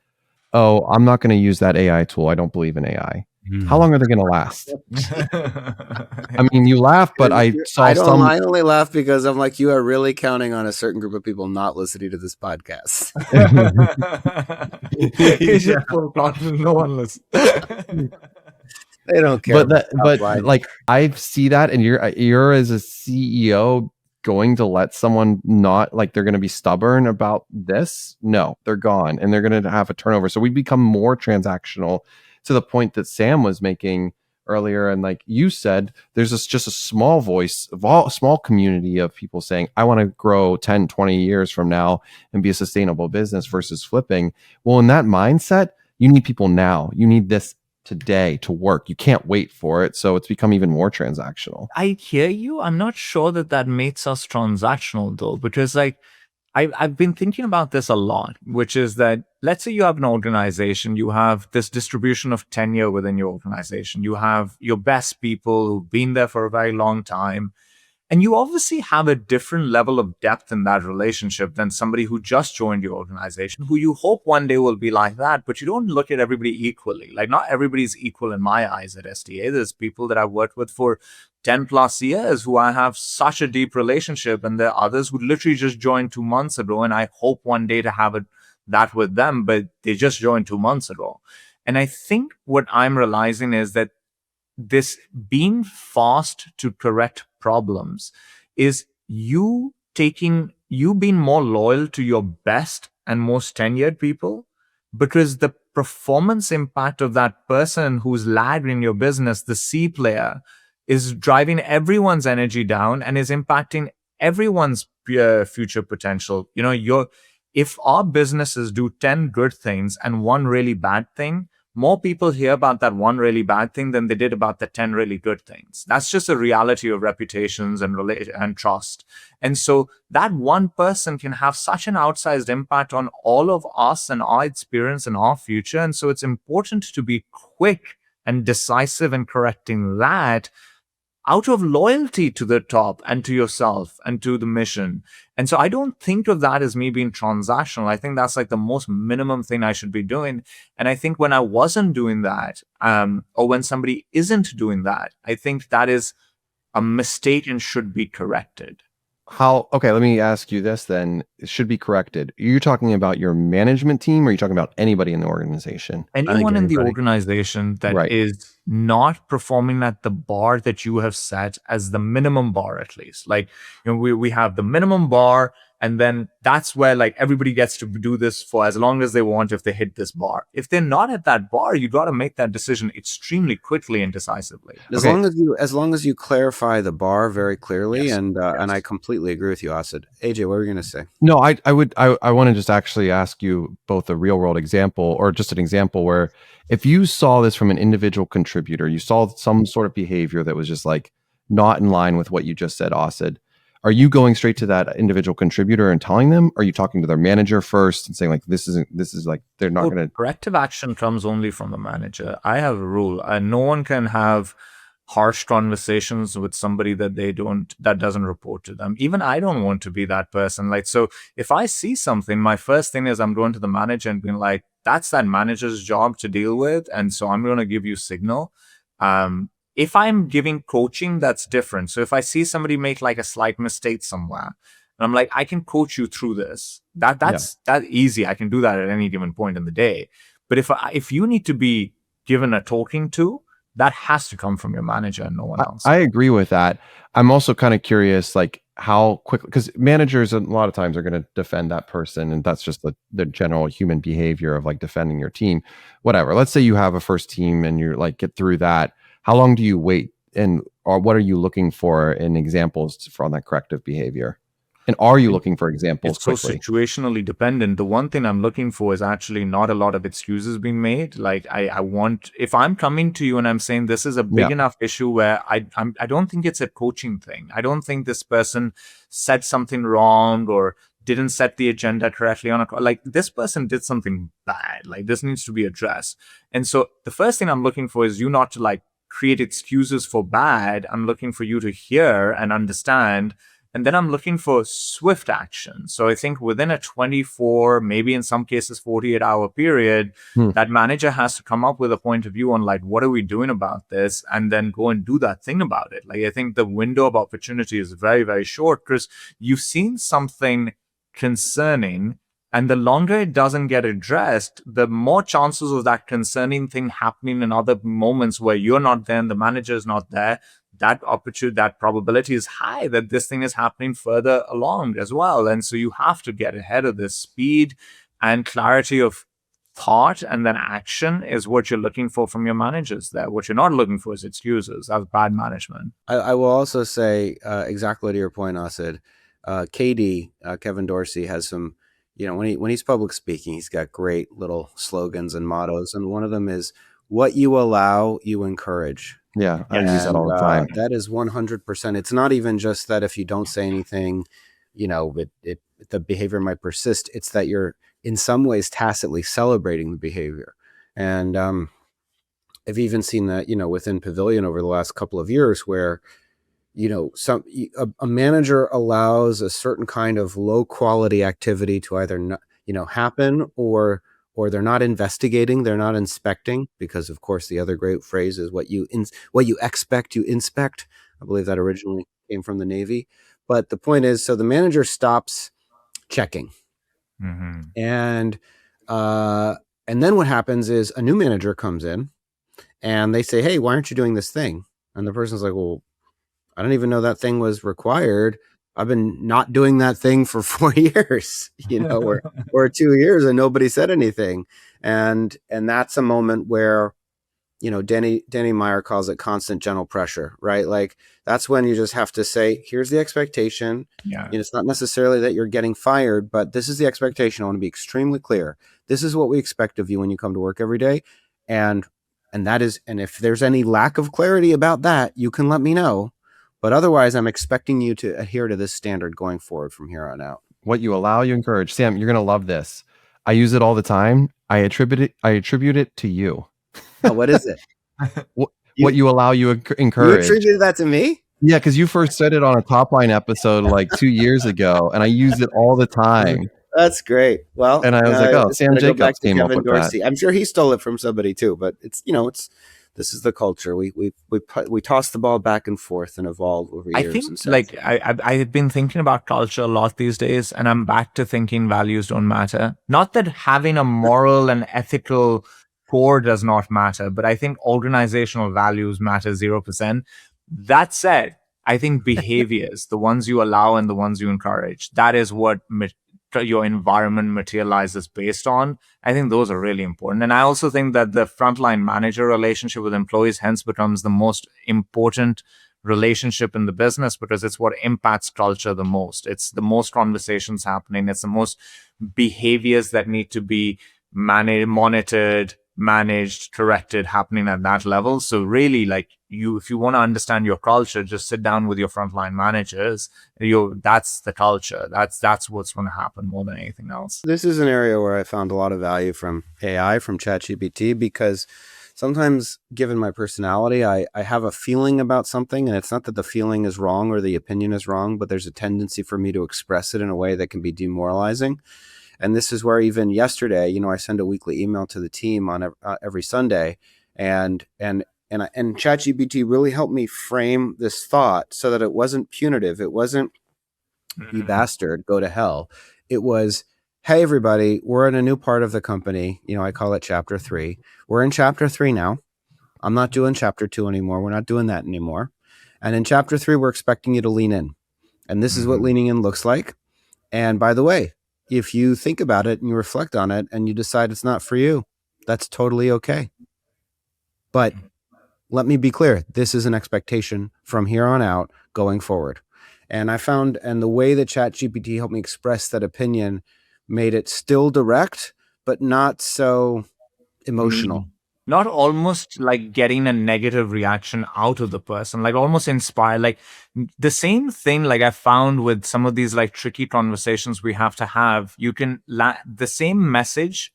Speaker 1: oh, I'm not going to use that AI tool, I don't believe in AI. How long are they going to last? I mean, you laugh, but I saw
Speaker 3: I only laugh because I'm like, you are really counting on a certain group of people not listening to this podcast.
Speaker 2: No one listens.
Speaker 3: They don't care.
Speaker 1: But like, I see that, and you're as a CEO going to let someone not, like, they're going to be stubborn about this? No, they're gone, and they're going to have a turnover. So we become more transactional, to the point that Sam was making earlier, and like you said, there's just a small voice of small community of people saying, I want to grow 10, 20 years from now and be a sustainable business, versus flipping. Well, in that mindset, you need people now. You need this today to work. You can't wait for it. So it's become even more transactional.
Speaker 2: I hear you. I'm not sure that makes us transactional though, because like I've been thinking about this a lot, which is that, let's say you have an organization, you have this distribution of tenure within your organization, you have your best people who've been there for a very long time. And you obviously have a different level of depth in that relationship than somebody who just joined your organization, who you hope one day will be like that, but you don't look at everybody equally. Like, not everybody's equal in my eyes at STA. There's people that I've worked with for 10 plus years who I have such a deep relationship, and there are others who literally just joined 2 months ago, and I hope one day to have that with them, but they just joined 2 months ago. And I think what I'm realizing is that this being fast to correct problems is you being more loyal to your best and most tenured people, because the performance impact of that person who's lagged in your business, the C player, is driving everyone's energy down and is impacting everyone's future potential. If our businesses do 10 good things and one really bad thing, more people hear about that one really bad thing than they did about the 10 really good things. That's just a reality of reputations and trust. And so that one person can have such an outsized impact on all of us and our experience and our future. And so it's important to be quick and decisive in correcting that out of loyalty to the top and to yourself and to the mission. And so I don't think of that as me being transactional. I think that's like the most minimum thing I should be doing. And I think when I wasn't doing that, or when somebody isn't doing that, I think that is a mistake and should be corrected.
Speaker 1: Okay, let me ask you this then. It should be corrected. Are you talking about your management team, or are you talking about anybody in the organization?
Speaker 2: Anyone in the
Speaker 3: anybody.
Speaker 2: organization that
Speaker 1: Right.
Speaker 2: is not performing at the bar that you have set as the minimum bar, at least. Like, we have the minimum bar, and then that's where like everybody gets to do this for as long as they want if they hit this bar. If they're not at that bar, you got to make that decision extremely quickly and decisively.
Speaker 3: As long as you clarify the bar very clearly,
Speaker 2: Yes.
Speaker 3: and I completely agree with you, Asid. AJ, what were you going to say?
Speaker 1: No, I want to just actually ask you both a real world example, or just an example where if you saw this from an individual contributor, you saw some sort of behavior that was just like not in line with what you just said, Asid. Are you going straight to that individual contributor and telling them? Are you talking to their manager first and saying like this is like they're not going to?
Speaker 2: Corrective action comes only from the manager. I have a rule, and no one can have harsh conversations with somebody that doesn't report to them. Even I don't want to be that person. Like, so if I see something, my first thing is I'm going to the manager and being like, that's that manager's job to deal with, and so I'm going to give you signal. If I'm giving coaching, that's different. So if I see somebody make like a slight mistake somewhere, and I'm like, I can coach you through this. That's that easy. I can do that at any given point in the day. But if you need to be given a talking to, that has to come from your manager and no one else.
Speaker 1: I agree with that. I'm also kind of curious, like how quickly, because managers a lot of times are going to defend that person, and that's just the general human behavior of like defending your team. Whatever. Let's say you have a first team and you're like get through that. How long do you wait, or what are you looking for in examples from that corrective behavior? And are you looking for examples
Speaker 2: It's so
Speaker 1: quickly?
Speaker 2: situationally dependent. The one thing I'm looking for is actually not a lot of excuses being made. Like I want, if I'm coming to you and I'm saying this is a big enough issue where I don't think it's a coaching thing. I don't think this person said something wrong or didn't set the agenda correctly on a call. Like this person did something bad. Like this needs to be addressed. And so the first thing I'm looking for is you not to like create excuses for bad. I'm looking for you to hear and understand. And then I'm looking for swift action. So I think within a 24, maybe in some cases 48-hour period, that manager has to come up with a point of view on like, what are we doing about this? And then go and do that thing about it. Like I think the window of opportunity is very, very short because you've seen something concerning, and the longer it doesn't get addressed, the more chances of that concerning thing happening in other moments where you're not there and the manager is not there. That opportunity, that probability is high that this thing is happening further along as well. And so you have to get ahead of this. Speed and clarity of thought and then action is what you're looking for from your managers there. What you're not looking for is excuses. That's bad management.
Speaker 3: I will also say exactly to your point, Asid. Kevin Dorsey has some, when he's public speaking, he's got great little slogans and mottos. And one of them is, what you allow, you encourage.
Speaker 1: Yeah, I use that all the time.
Speaker 3: That is 100%. It's not even just that if you don't say anything, the behavior might persist. It's that you're in some ways tacitly celebrating the behavior. And I've even seen that, within Pavilion over the last couple of years where, a manager allows a certain kind of low quality activity to either, happen or they're not investigating, they're not inspecting, because of course the other great phrase is what you expect, you inspect. I believe that originally came from the Navy. But the point is, so the manager stops checking.
Speaker 2: Mm-hmm.
Speaker 3: And then what happens is a new manager comes in and they say, hey, why aren't you doing this thing? And the person's like, well, I don't even know that thing was required. I've been not doing that thing for 4 years, or 2 years, and nobody said anything. And that's a moment where, Danny Meyer calls it constant gentle pressure, right? Like that's when you just have to say, here's the expectation.
Speaker 2: Yeah.
Speaker 3: It's not necessarily that you're getting fired, but this is the expectation. I want to be extremely clear. This is what we expect of you when you come to work every day. And if there's any lack of clarity about that, you can let me know. But otherwise, I'm expecting you to adhere to this standard going forward from here on out.
Speaker 1: What you allow, you encourage. Sam, you're going to love this. I use it all the time. I attribute it to you.
Speaker 3: Oh, what is it?
Speaker 1: what,
Speaker 3: You
Speaker 1: you allow, you
Speaker 3: you
Speaker 1: encourage.
Speaker 3: attributed that to me?
Speaker 1: Yeah, because you first said it on a Top Line episode like 2 years ago, and I use it all the time.
Speaker 3: That's great. Well,
Speaker 1: And I was like, oh,
Speaker 3: it's
Speaker 1: Sam
Speaker 3: going to go back
Speaker 1: Jacobs
Speaker 3: to
Speaker 1: came up
Speaker 3: Kevin
Speaker 1: with that.
Speaker 3: Dorsey. I'm sure he stole it from somebody too, but it's this is the culture. We toss the ball back and forth and evolve over
Speaker 2: I
Speaker 3: years.
Speaker 2: think
Speaker 3: And
Speaker 2: like I've been thinking about culture a lot these days, and I'm back to thinking values don't matter. Not that having a moral and ethical core does not matter, but I think organizational values matter 0%. That said, I think behaviors, the ones you allow and the ones you encourage, that is what your environment materializes based on. I think those are really important. And I also think that the frontline manager relationship with employees hence becomes the most important relationship in the business, because it's what impacts culture the most. It's the most conversations happening. It's the most behaviors that need to be monitored, managed, corrected, happening at that level. So really, like, if you want to understand your culture, just sit down with your frontline managers. That's the culture. That's what's going to happen more than anything else.
Speaker 3: this is an area where I found a lot of value from AI, from ChatGPT, because sometimes, given my personality, I have a feeling about something, and it's not that the feeling is wrong or the opinion is wrong, but there's a tendency for me to express it in a way that can be demoralizing. And this is where even yesterday, I send a weekly email to the team on every Sunday, and ChatGPT really helped me frame this thought so that it wasn't punitive. It wasn't, you bastard, go to hell. It was, hey, everybody, we're in a new part of the company. I call it chapter 3. We're in chapter 3 now. I'm not doing chapter 2 anymore. We're not doing that anymore. And in chapter 3, we're expecting you to lean in. And this is what leaning in looks like. And by the way, if you think about it and you reflect on it and you decide it's not for you, that's totally okay. But let me be clear, this is an expectation from here on out going forward. And I found, and the way that ChatGPT helped me express that opinion made it still direct, but not so emotional.
Speaker 2: Not almost like getting a negative reaction out of the person, like almost inspire, like the same thing. Like I found with some of these like tricky conversations we have to have, you can the same message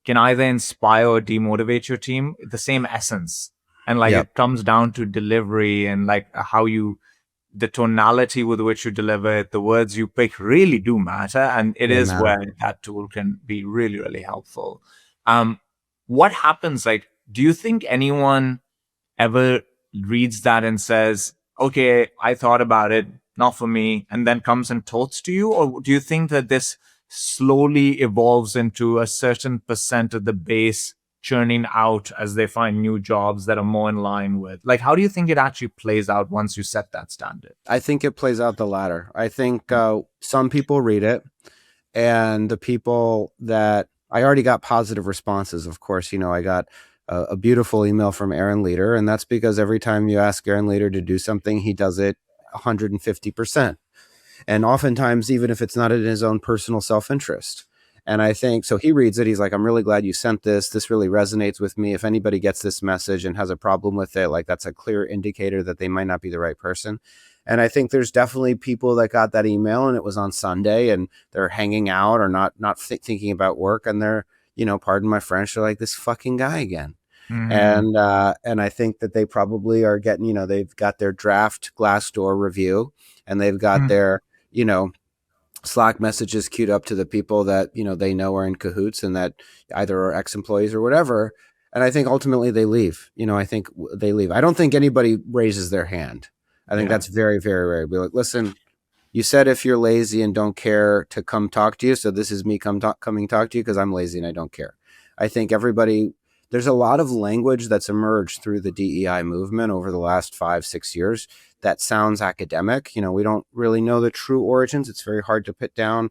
Speaker 2: can either inspire or demotivate your team, the same essence. And like
Speaker 3: Yep.
Speaker 2: it comes down to delivery and like the tonality with which you deliver it, the words you pick really do matter. And it
Speaker 3: They
Speaker 2: is
Speaker 3: matter.
Speaker 2: where that tool can be really, really helpful. What happens, like, do you think anyone ever reads that and says, okay, I thought about it, not for me, and then comes and talks to you? Or do you think that this slowly evolves into a certain percent of the base churning out as they find new jobs that are more in line with, like, how do you think it actually plays out once you set that standard?
Speaker 3: I think it plays out the latter. I think some people read it, and the people that I already got positive responses. Of course, I got a beautiful email from Aaron Leader, and that's because every time you ask Aaron Leader to do something, he does it 150%. And oftentimes, even if it's not in his own personal self-interest. And I think, so he reads it, he's like, I'm really glad you sent this. This really resonates with me. If anybody gets this message and has a problem with it, like that's a clear indicator that they might not be the right person. And I think there's definitely people that got that email and it was on Sunday and they're hanging out or not thinking about work, and they're, pardon my French, they're like, this fucking guy again. And I think that they probably are getting, they've got their draft Glassdoor review, and they've got their, Slack messages queued up to the people that, they know are in cahoots and that either are ex-employees or whatever. And I think ultimately they leave. I think they leave. I don't think anybody raises their hand. I think that's very, very rare. Be like, listen, you said if you're lazy and don't care to come talk to you. So this is me coming talk to you because I'm lazy and I don't care. I think there's a lot of language that's emerged through the DEI movement over the last 5-6 years that sounds academic. We don't really know the true origins. It's very hard to put down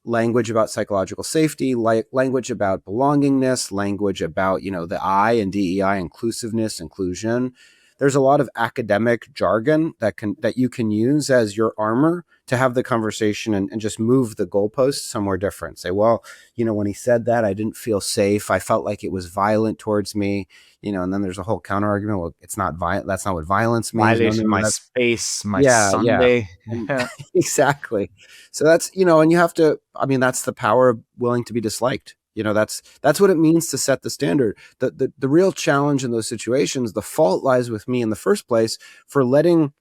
Speaker 3: language about psychological safety, language about belongingness, language about, the I and DEI, inclusiveness, inclusion. There's a lot of academic jargon that you can use as your armor to have the conversation and just move the goalposts somewhere different. Say, well, when he said that, I didn't feel safe. I felt like it was violent towards me, and then there's a whole counter argument. Well, it's not violent. That's not what violence means.
Speaker 2: Violation my space, my
Speaker 3: Yeah,
Speaker 2: Sunday.
Speaker 3: Exactly. So that's, and you have to, that's the power of willing to be disliked. That's what it means to set the standard. The real challenge in those situations, the fault lies with me in the first place for letting.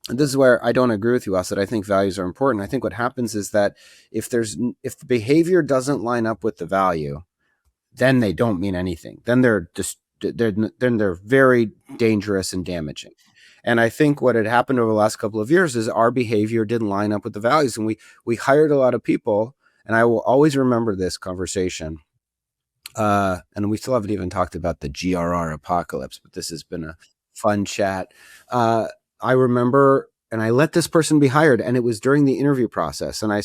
Speaker 3: And this is where I don't agree with you, Asad. I think values are important. I think what happens is that if the behavior doesn't line up with the value, then they don't mean anything. Then they're very dangerous and damaging. And I think what had happened over the last couple of years is our behavior didn't line up with the values, and we hired a lot of people. And I will always remember this conversation. And we still haven't even talked about the GRR apocalypse, but this has been a fun chat. I remember, and I let this person be hired, and it was during the interview process. And he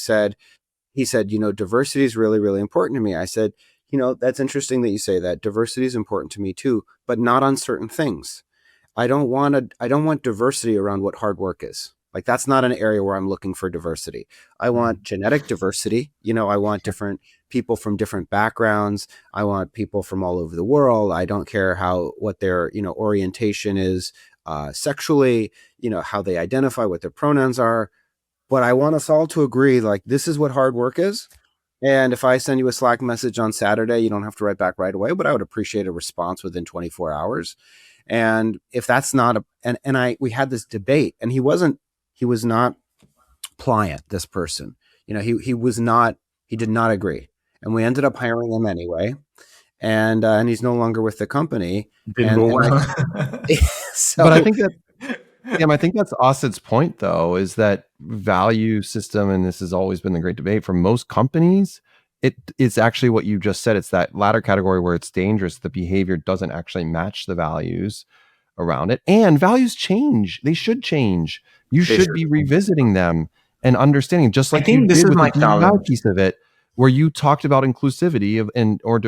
Speaker 3: said, diversity is really, really important to me. I said, that's interesting that you say that. Diversity is important to me too, but not on certain things. I don't want diversity around what hard work is. Like, that's not an area where I'm looking for diversity. I want genetic diversity. I want different people from different backgrounds. I want people from all over the world. I don't care what their, orientation is, sexually, how they identify, what their pronouns are. But I want us all to agree, like, this is what hard work is. And if I send you a Slack message on Saturday, you don't have to write back right away, but I would appreciate a response within 24 hours. And if that's not we had this debate, and he was not pliant, this person. He did not agree. And we ended up hiring him anyway. And he's no longer with the company.
Speaker 2: Didn't go well.
Speaker 3: But
Speaker 1: I think that, I think that's Asad's point, though, is that value system, and this has always been the great debate for most companies, it's actually what you just said. It's that latter category where it's dangerous. The behavior doesn't actually match the values around it. And values change. They should change. You should be revisiting them and understanding, just like you did with the DEI piece of it, where you talked about inclusivity or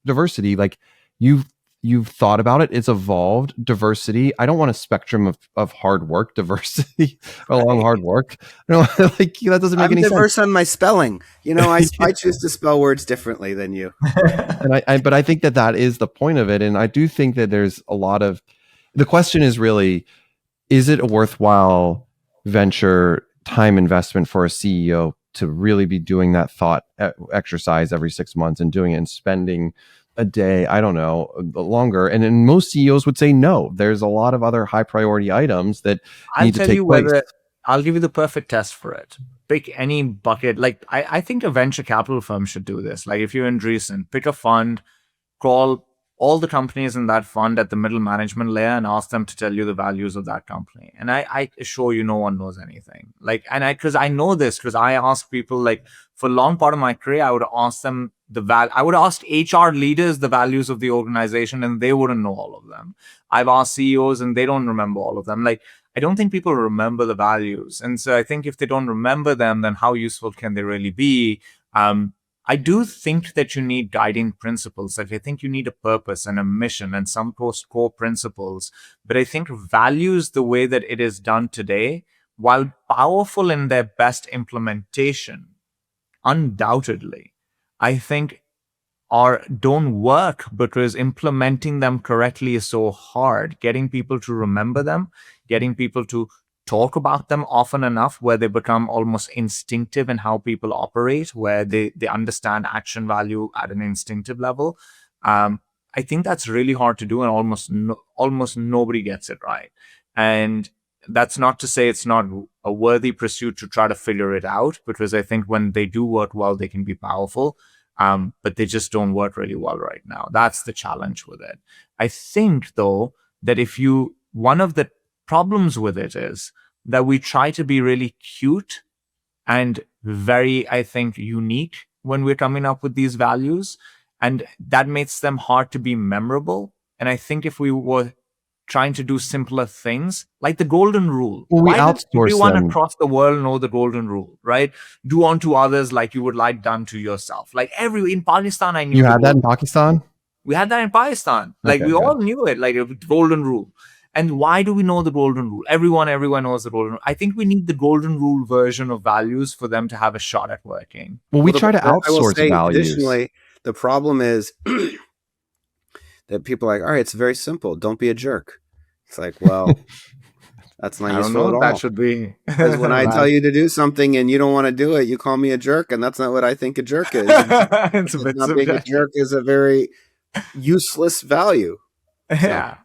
Speaker 1: diversity. Like, you've thought about it. It's evolved. Diversity. I don't want a spectrum of hard work diversity along hard work. Like, that doesn't make any sense.
Speaker 3: I'm diverse on my spelling. I choose to spell words differently than you.
Speaker 1: But I think that is the point of it. And I do think that there's a lot of, the question is really, is it a worthwhile venture time investment for a CEO to really be doing that thought exercise every 6 months and doing it and spending a day, I don't know, longer? And then most CEOs would say no. There's a lot of other high priority items that need to take place.
Speaker 2: I'll give you the perfect test for it. Pick any bucket. Like, I think a venture capital firm should do this. Like, if you're in Andreessen, pick a fund, call all the companies in that fund at the middle management layer and ask them to tell you the values of that company. And I assure you, no one knows anything. Like, because I know this, because I ask people, like, for a long part of my career, I would ask them I would ask HR leaders the values of the organization, and they wouldn't know all of them. I've asked CEOs, and they don't remember all of them. Like, I don't think people remember the values. And so I think if they don't remember them, then how useful can they really be? I do think that you need guiding principles. Like, I think you need a purpose and a mission and some core principles. But I think values, the way that it is done today, while powerful in their best implementation, undoubtedly, I think don't work because implementing them correctly is so hard. Getting people to remember them, getting people to talk about them often enough where they become almost instinctive in how people operate, where they understand action value at an instinctive level. I think that's really hard to do, and almost nobody gets it right. And that's not to say it's not a worthy pursuit to try to figure it out, because I think when they do work well, they can be powerful. But they just don't work really well right now. That's the challenge with it. I think, though, that one of the problems with it is that we try to be really cute and very, I think, unique when we're coming up with these values. And that makes them hard to be memorable. And I think if we were trying to do simpler things, like the golden rule.
Speaker 1: Well, we outsource
Speaker 2: everyone
Speaker 1: them.
Speaker 2: Across the world know the golden rule, right? Do unto others like you would like done to yourself. Like, in Pakistan, I knew.
Speaker 1: You had that in Pakistan?
Speaker 2: We had that in Pakistan. Like, we all knew it, like a golden rule. And why do we know the golden rule? Everyone knows the golden rule. I think we need the golden rule version of values for them to have a shot at working.
Speaker 1: Well, we try to outsource values.
Speaker 3: Additionally, the problem is that people are like, all right, it's very simple. Don't be a jerk. It's like, well, That's not
Speaker 2: I don't
Speaker 3: useful
Speaker 2: know
Speaker 3: at
Speaker 2: if that
Speaker 3: all.
Speaker 2: should be.
Speaker 3: Because when I tell you to do something and you don't want to do it, you call me a jerk, and that's not what I think a jerk is.
Speaker 2: It's a
Speaker 3: Because
Speaker 2: bit
Speaker 3: not being a
Speaker 2: subjective.
Speaker 3: jerk is a very useless value. So
Speaker 2: Yeah.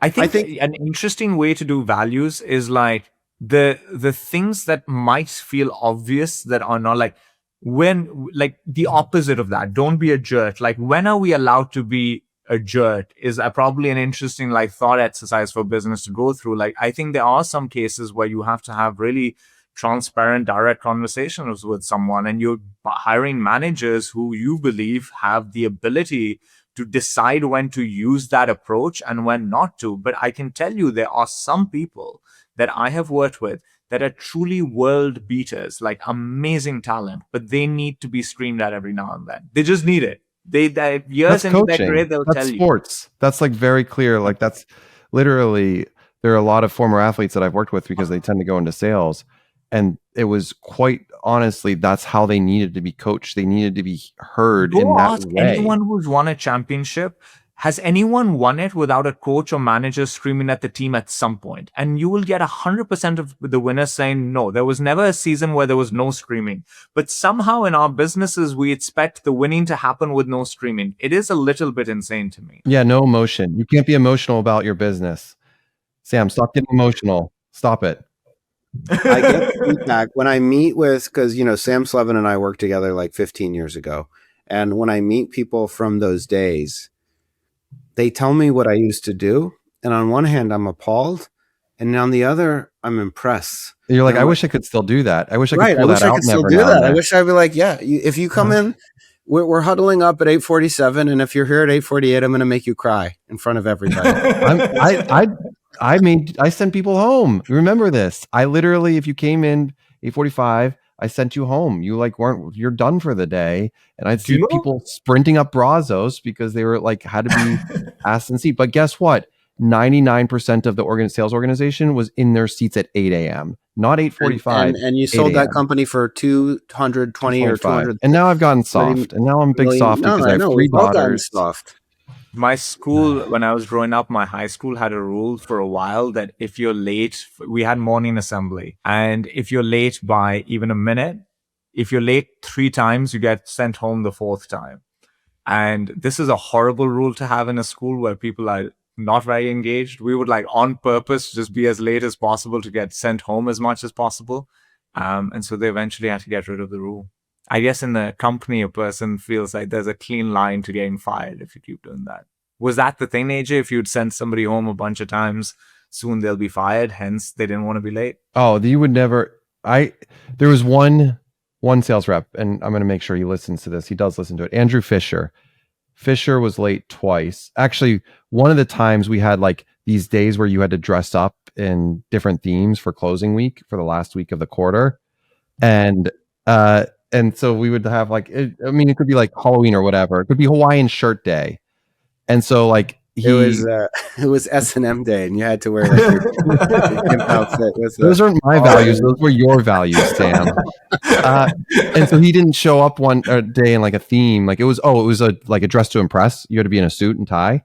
Speaker 2: I
Speaker 3: I
Speaker 2: think
Speaker 3: think
Speaker 2: an interesting way to do values is like the things that might feel obvious that are not, like, when, like, the opposite of that. Don't be a jerk. Like, when are we allowed to be a jerk is probably an interesting, like, thought exercise for business to go through. Like, I think there are some cases where you have to have really transparent, direct conversations with someone, and you're hiring managers who you believe have the ability to decide when to use that approach and when not to. But I can tell you, there are some people that I have worked with that are truly world beaters, like amazing talent, but they need to be screamed at every now and then. They just need it. They
Speaker 1: That's
Speaker 2: years into their career,
Speaker 1: coaching.
Speaker 2: they'll
Speaker 1: That's
Speaker 2: tell you.
Speaker 1: sports. That's like very clear. Like that's literally, there are a lot of former athletes that I've worked with because they tend to go into sales. And it was quite honestly, that's how they needed to be coached. They needed to be heard in
Speaker 2: Go
Speaker 1: that
Speaker 2: ask
Speaker 1: way.
Speaker 2: anyone who's won a championship. Has anyone won it without a coach or manager screaming at the team at some point? And you will get 100% of the winners saying, no, there was never a season where there was no screaming. But somehow in our businesses, we expect the winning to happen with no screaming. It is a little bit insane to me.
Speaker 1: Yeah, no emotion. You can't be emotional about your business. Sam, stop getting emotional. Stop it.
Speaker 3: I get feedback when I meet with, because Sam Slevin and I worked together like 15 years ago, and when I meet people from those days, they tell me what I used to do, and on one hand I'm appalled, and on the other I'm impressed.
Speaker 1: You're like,
Speaker 3: And I'm
Speaker 1: I
Speaker 3: like,
Speaker 1: wish I could still do that. I wish I could
Speaker 3: right, I
Speaker 1: pull
Speaker 3: wish
Speaker 1: that
Speaker 3: I
Speaker 1: out
Speaker 3: could still
Speaker 1: every
Speaker 3: do
Speaker 1: now and
Speaker 3: that. I
Speaker 1: then.
Speaker 3: wish I'd be like, yeah, if you come in, we're huddling up at 8:47, and if you're here at 8:48, I'm going to make you cry in front of everybody.
Speaker 1: I sent people home. Remember this. I literally, if you came in 8:45, I sent you home. You like you're done for the day. And I'd see
Speaker 2: Zero?
Speaker 1: people sprinting up Brazos because they were like, had to be asked in seat. But guess what? 99% of the sales organization was in their seats at 8 a.m., not 8:45,
Speaker 3: and you
Speaker 1: 8
Speaker 3: sold that
Speaker 1: a.m.,
Speaker 3: company for 220 or
Speaker 1: 225.
Speaker 3: 230
Speaker 1: And now I've gotten soft. And now I'm big
Speaker 3: million.
Speaker 1: softy
Speaker 3: No,
Speaker 1: because I
Speaker 3: I
Speaker 1: have
Speaker 3: know
Speaker 1: three
Speaker 3: we've all gotten
Speaker 1: daughters.
Speaker 3: soft.
Speaker 2: My school, when I was growing up, my high school had a rule for a while that if you're late, we had morning assembly. And if you're late by even a minute, if you're late 3 times, you get sent home the fourth time. And this is a horrible rule to have in a school where people are not very engaged. We would, like, on purpose just be as late as possible to get sent home as much as possible. And so they eventually had to get rid of the rule. I guess in the company, a person feels like there's a clean line to getting fired if you keep doing that. Was that the thing, AJ? If you'd send somebody home a bunch of times, soon they'll be fired. Hence, they didn't want to be late.
Speaker 1: Oh, you would never. There was one sales rep, and I'm going to make sure he listens to this. He does listen to it. Andrew Fisher. Fisher was late twice. Actually, one of the times we had like these days where you had to dress up in different themes for closing week for the last week of the quarter. And so we would have like, it could be like Halloween or whatever. It could be Hawaiian shirt day. And so like
Speaker 3: It was S&M day, and you had to wear like your gimp outfit.
Speaker 1: Those aren't my values. Those were your values, Sam. And so he didn't show up one day in like a theme. Like it was like a dress to impress. You had to be in a suit and tie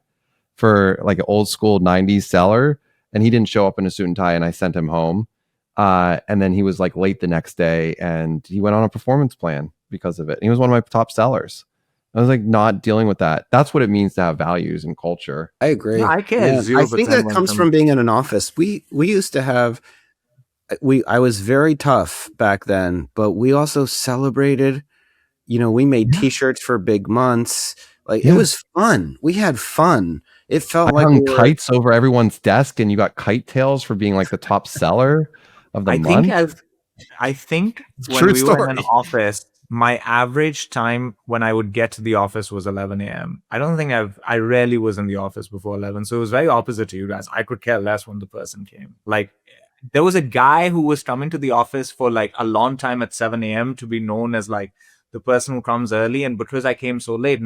Speaker 1: for like an old school 90s seller. And he didn't show up in a suit and tie, and I sent him home. And then he was like late the next day, and he went on a performance plan because of it. And he was one of my top sellers. I was like not dealing with that. That's what it means to have values and culture.
Speaker 3: I agree.
Speaker 2: Yeah, I care.
Speaker 3: I think that comes from being in an office. We used to have. I was very tough back then, but we also celebrated. We made T-shirts for big months. Like it was fun. We had fun. It felt like
Speaker 1: hung kites over everyone's desk, and you got kite tails for being like the top seller of the month.
Speaker 2: I think when we were in an office, my average time when I would get to the office was 11 a.m. I rarely was in the office before 11. So it was very opposite to you guys. I could care less when the person came. Like there was a guy who was coming to the office for like a long time at 7 a.m. to be known as like the person who comes early. And because I came so late,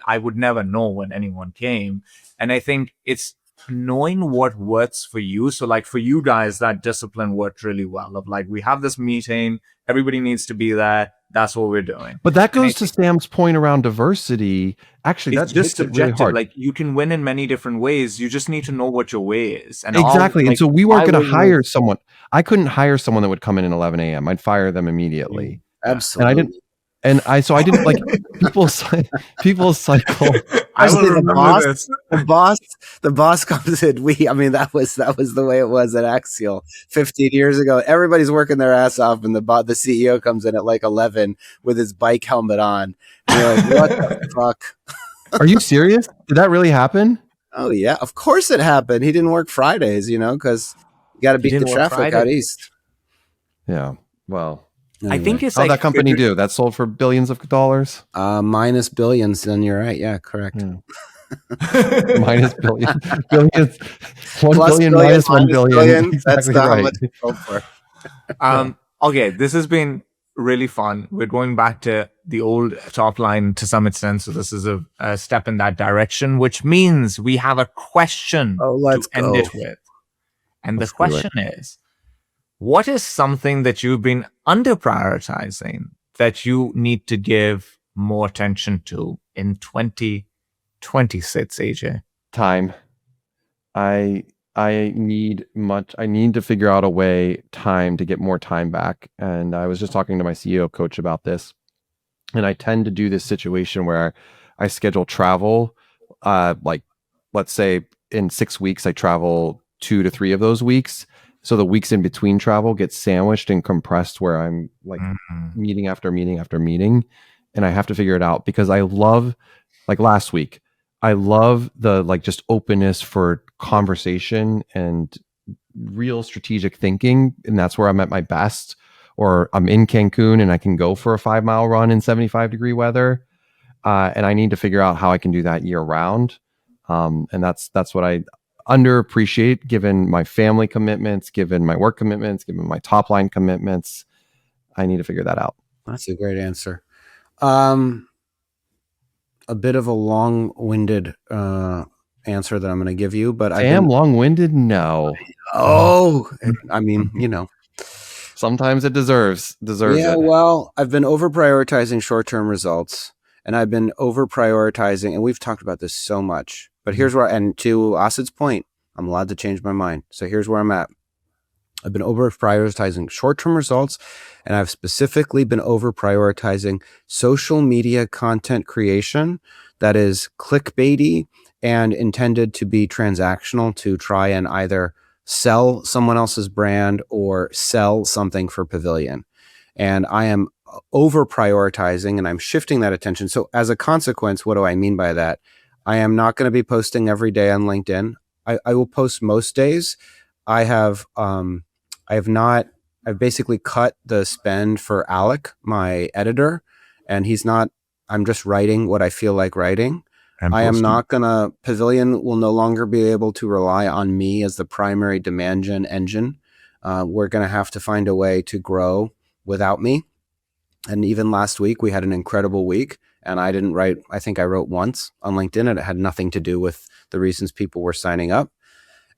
Speaker 2: I would never know when anyone came. And I think it's knowing what works for you. So like for you guys, that discipline worked really well of like, we have this meeting, everybody needs to be there. That's what we're doing.
Speaker 1: But that
Speaker 2: And I
Speaker 1: goes to Sam's point around diversity. Actually,
Speaker 2: it's
Speaker 1: that
Speaker 2: just
Speaker 1: hits it really
Speaker 2: subjective.
Speaker 1: hard.
Speaker 2: Like you can win in many different ways. You just need to know what your way is. And
Speaker 1: Exactly. And so we weren't
Speaker 2: my
Speaker 1: going to
Speaker 2: way
Speaker 1: hire
Speaker 2: is-
Speaker 1: someone. I couldn't hire someone that would come in at 11 a.m. I'd fire them immediately.
Speaker 2: Yeah.
Speaker 1: And I didn't.
Speaker 3: Absolutely.
Speaker 1: And I didn't like people's cycle.
Speaker 2: I will
Speaker 3: Especially the
Speaker 2: remember
Speaker 3: boss.
Speaker 2: this.
Speaker 3: The boss comes in. I mean, that was the way it was at Axial 15 years ago. Everybody's working their ass off, and the CEO comes in at like 11 with his bike helmet on. And you're like, what the fuck?
Speaker 1: Are you serious? Did that really happen?
Speaker 3: Oh yeah, of course it happened. He didn't work Fridays, because you got to beat the
Speaker 2: didn't work
Speaker 3: traffic out
Speaker 2: Fridays.
Speaker 3: east.
Speaker 1: Yeah. Well,
Speaker 2: I think it's
Speaker 1: how'd
Speaker 2: like
Speaker 1: that company do? That sold for billions of dollars?
Speaker 3: Minus billions. Then you're right. Yeah, correct.
Speaker 1: Yeah. Minus billions. 1
Speaker 3: Plus
Speaker 1: billion
Speaker 3: billion,
Speaker 1: minus 1
Speaker 3: minus
Speaker 1: billion.
Speaker 3: billion. That's
Speaker 1: Exactly
Speaker 3: not how
Speaker 1: right.
Speaker 3: much it sold for.
Speaker 2: Okay, this has been really fun. We're going back to the old top line to some extent. So this is a step in that direction, which means we have a question
Speaker 3: Let's
Speaker 2: to end
Speaker 3: go.
Speaker 2: it with. And
Speaker 1: Let's
Speaker 2: the
Speaker 1: do it.
Speaker 2: question is, what is something that you've been under prioritizing that you need to give more attention to in 2026, AJ?
Speaker 1: Time. I need to figure out a way to get more time back. And I was just talking to my CEO coach about this. And I tend to do this situation where I schedule travel. Like, let's say in 6 weeks, I travel 2 to 3 of those weeks. So the weeks in between travel get sandwiched and compressed where I'm like meeting after meeting after meeting. And I have to figure it out because I love, like last week, I love the like just openness for conversation and real strategic thinking. And that's where I'm at my best. Or I'm in Cancun and I can go for a 5-mile run in 75-degree weather. And I need to figure out how I can do that year round. And that's what I underappreciate given my family commitments, given my work commitments, given my top line commitments. I need to figure that out.
Speaker 3: That's a great answer. A bit of a long-winded answer that I'm going to give you, but
Speaker 1: long-winded? No.
Speaker 3: I mean,
Speaker 1: Sometimes it deserves
Speaker 3: yeah,
Speaker 1: it.
Speaker 3: well, I've been over prioritizing short-term results, and I've been over prioritizing, and we've talked about this so much, but here's where, and to Asid's point, I'm allowed to change my mind. So here's where I'm at. I've been over prioritizing short-term results, and I've specifically been over prioritizing social media content creation that is clickbaity and intended to be transactional to try and either sell someone else's brand or sell something for Pavilion. And I am over prioritizing and I'm shifting that attention. So as a consequence, what do I mean by that? I am not going to be posting every day on LinkedIn. I will post most days. I've basically cut the spend for Alec, my editor, and I'm just writing what I feel like writing. I am not gonna, Pavilion will no longer be able to rely on me as the primary demand gen engine. We're gonna have to find a way to grow without me. And even last week, we had an incredible week and I didn't write, I think I wrote once on LinkedIn and it had nothing to do with the reasons people were signing up.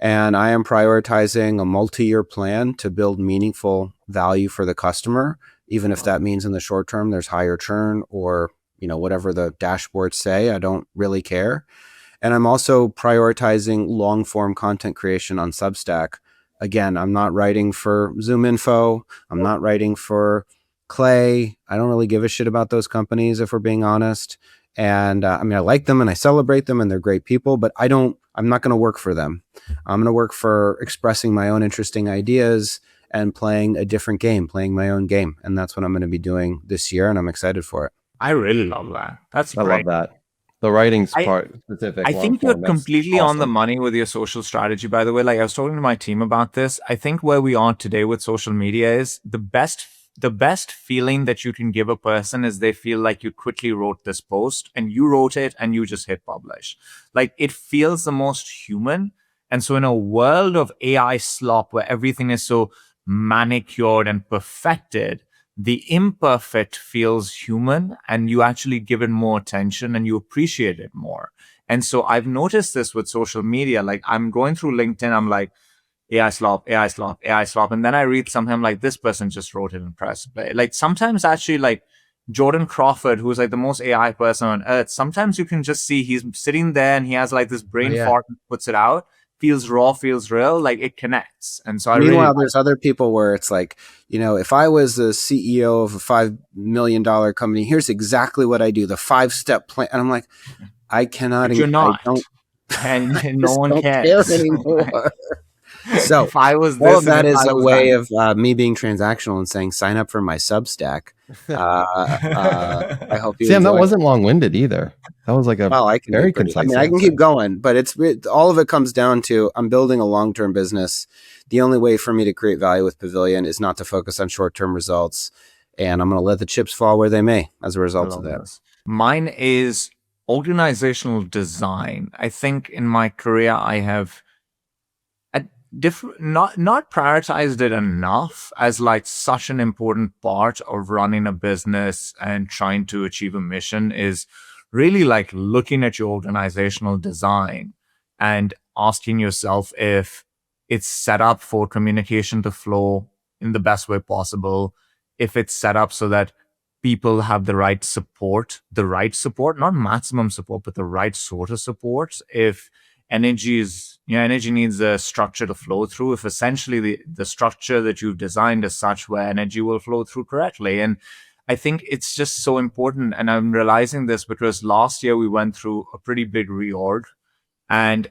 Speaker 3: And I am prioritizing a multi-year plan to build meaningful value for the customer, even if that means in the short term there's higher churn or whatever the dashboards say. I don't really care. And I'm also prioritizing long form content creation on Substack. Again, I'm not writing for Zoom Info. I'm not writing for Clay. I don't really give a shit about those companies, if we're being honest. And I like them and I celebrate them and they're great people, but I'm not going to work for them. I'm going to work for expressing my own interesting ideas and playing a different game, playing my own game. And that's what I'm going to be doing this year. And I'm excited for it.
Speaker 2: I really love that. That's great.
Speaker 1: I love that. The writing's part specific.
Speaker 2: I think you're completely on the money with your social strategy, by the way. Like I was talking to my team about this. I think where we are today with social media is the best feeling that you can give a person is they feel like you quickly wrote this post and you wrote it and you just hit publish. Like it feels the most human. And so in a world of AI slop where everything is so manicured and perfected, the imperfect feels human and you actually give it more attention and you appreciate it more. And so I've noticed this with social media. Like I'm going through LinkedIn, I'm like, AI slop, AI slop, AI slop. And then I read something, I'm like, this person just wrote it and press play. Like sometimes actually like Jordan Crawford, who's like the most AI person on earth, sometimes you can just see he's sitting there and he has like this brain fart and puts it out. Feels raw, feels real, like it connects. And so I
Speaker 3: Meanwhile,
Speaker 2: really
Speaker 3: there's other people where it's like, if I was the CEO of a $5 million company, here's exactly what I do, the 5-step plan. And I'm like, I cannot.
Speaker 2: But you're not.
Speaker 3: I don't,
Speaker 2: And
Speaker 3: I
Speaker 2: no
Speaker 3: just
Speaker 2: one
Speaker 3: don't
Speaker 2: cares.
Speaker 3: care anymore. So
Speaker 2: if I was
Speaker 3: all
Speaker 2: this
Speaker 3: of that
Speaker 2: and if
Speaker 3: is
Speaker 2: I
Speaker 3: a
Speaker 2: was
Speaker 3: way
Speaker 2: that.
Speaker 3: of me being transactional and saying, sign up for my Substack. I hope you
Speaker 1: Sam, that
Speaker 3: enjoy
Speaker 1: wasn't long-winded either. That was like a
Speaker 3: Well, I can
Speaker 1: very
Speaker 3: be pretty. I
Speaker 1: concise
Speaker 3: mean, I can
Speaker 1: answer.
Speaker 3: keep going, but all of it comes down to I'm building a long-term business. The only way for me to create value with Pavilion is not to focus on short-term results, and I'm going to let the chips fall where they may as a result of that.
Speaker 2: This. Mine is organizational design. I think in my career I have not prioritized it enough as like such an important part of running a business and trying to achieve a mission is really like looking at your organizational design and asking yourself if it's set up for communication to flow in the best way possible, if it's set up so that people have the right support, not maximum support, but the right sort of support. If energy needs a structure to flow through, if essentially the structure that you've designed is such where energy will flow through correctly. And I think it's just so important. And I'm realizing this because last year we went through a pretty big reorg, and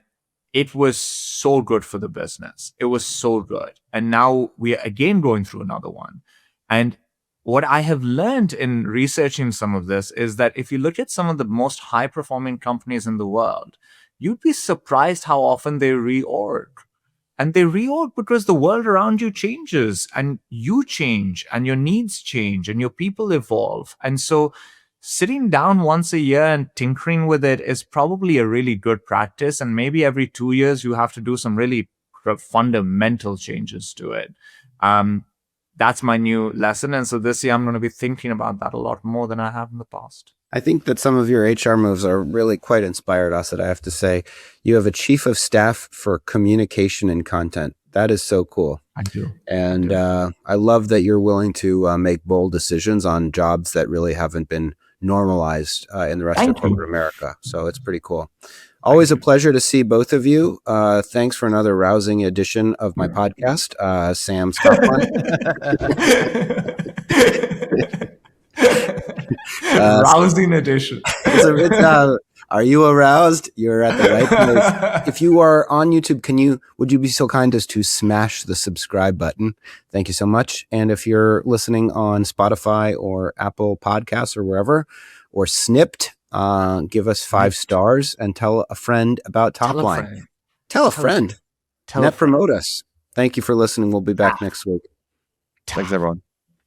Speaker 2: it was so good for the business. It was so good. And now we are again going through another one. And what I have learned in researching some of this is that if you look at some of the most high performing companies in the world, you'd be surprised how often they reorg. And they reorg because the world around you changes and you change and your needs change and your people evolve. And so sitting down once a year and tinkering with it is probably a really good practice. And maybe every 2 years you have to do some really fundamental changes to it. That's my new lesson. And so this year I'm going to be thinking about that a lot more than I have in the past.
Speaker 3: I think that some of your HR moves are really quite inspired, Asit, I have to say. You have a chief of staff for communication and content. That is so cool.
Speaker 2: I do.
Speaker 3: And I love that you're willing to make bold decisions on jobs that really haven't been normalized in the rest of corporate America. So it's pretty cool. Always a pleasure to see both of you. Thanks for another rousing edition of my podcast, Sam Scotland.
Speaker 2: Rousing edition.
Speaker 3: Are you aroused? You're at the right place. If you are on YouTube, would you be so kind as to smash the subscribe button? Thank you so much. And if you're listening on Spotify or Apple Podcasts or wherever, or Snipped, give us 5 stars and tell a friend about Topline. Tell a friend. Net promote us. Thank you for listening. We'll be back next week.
Speaker 1: Thanks, everyone.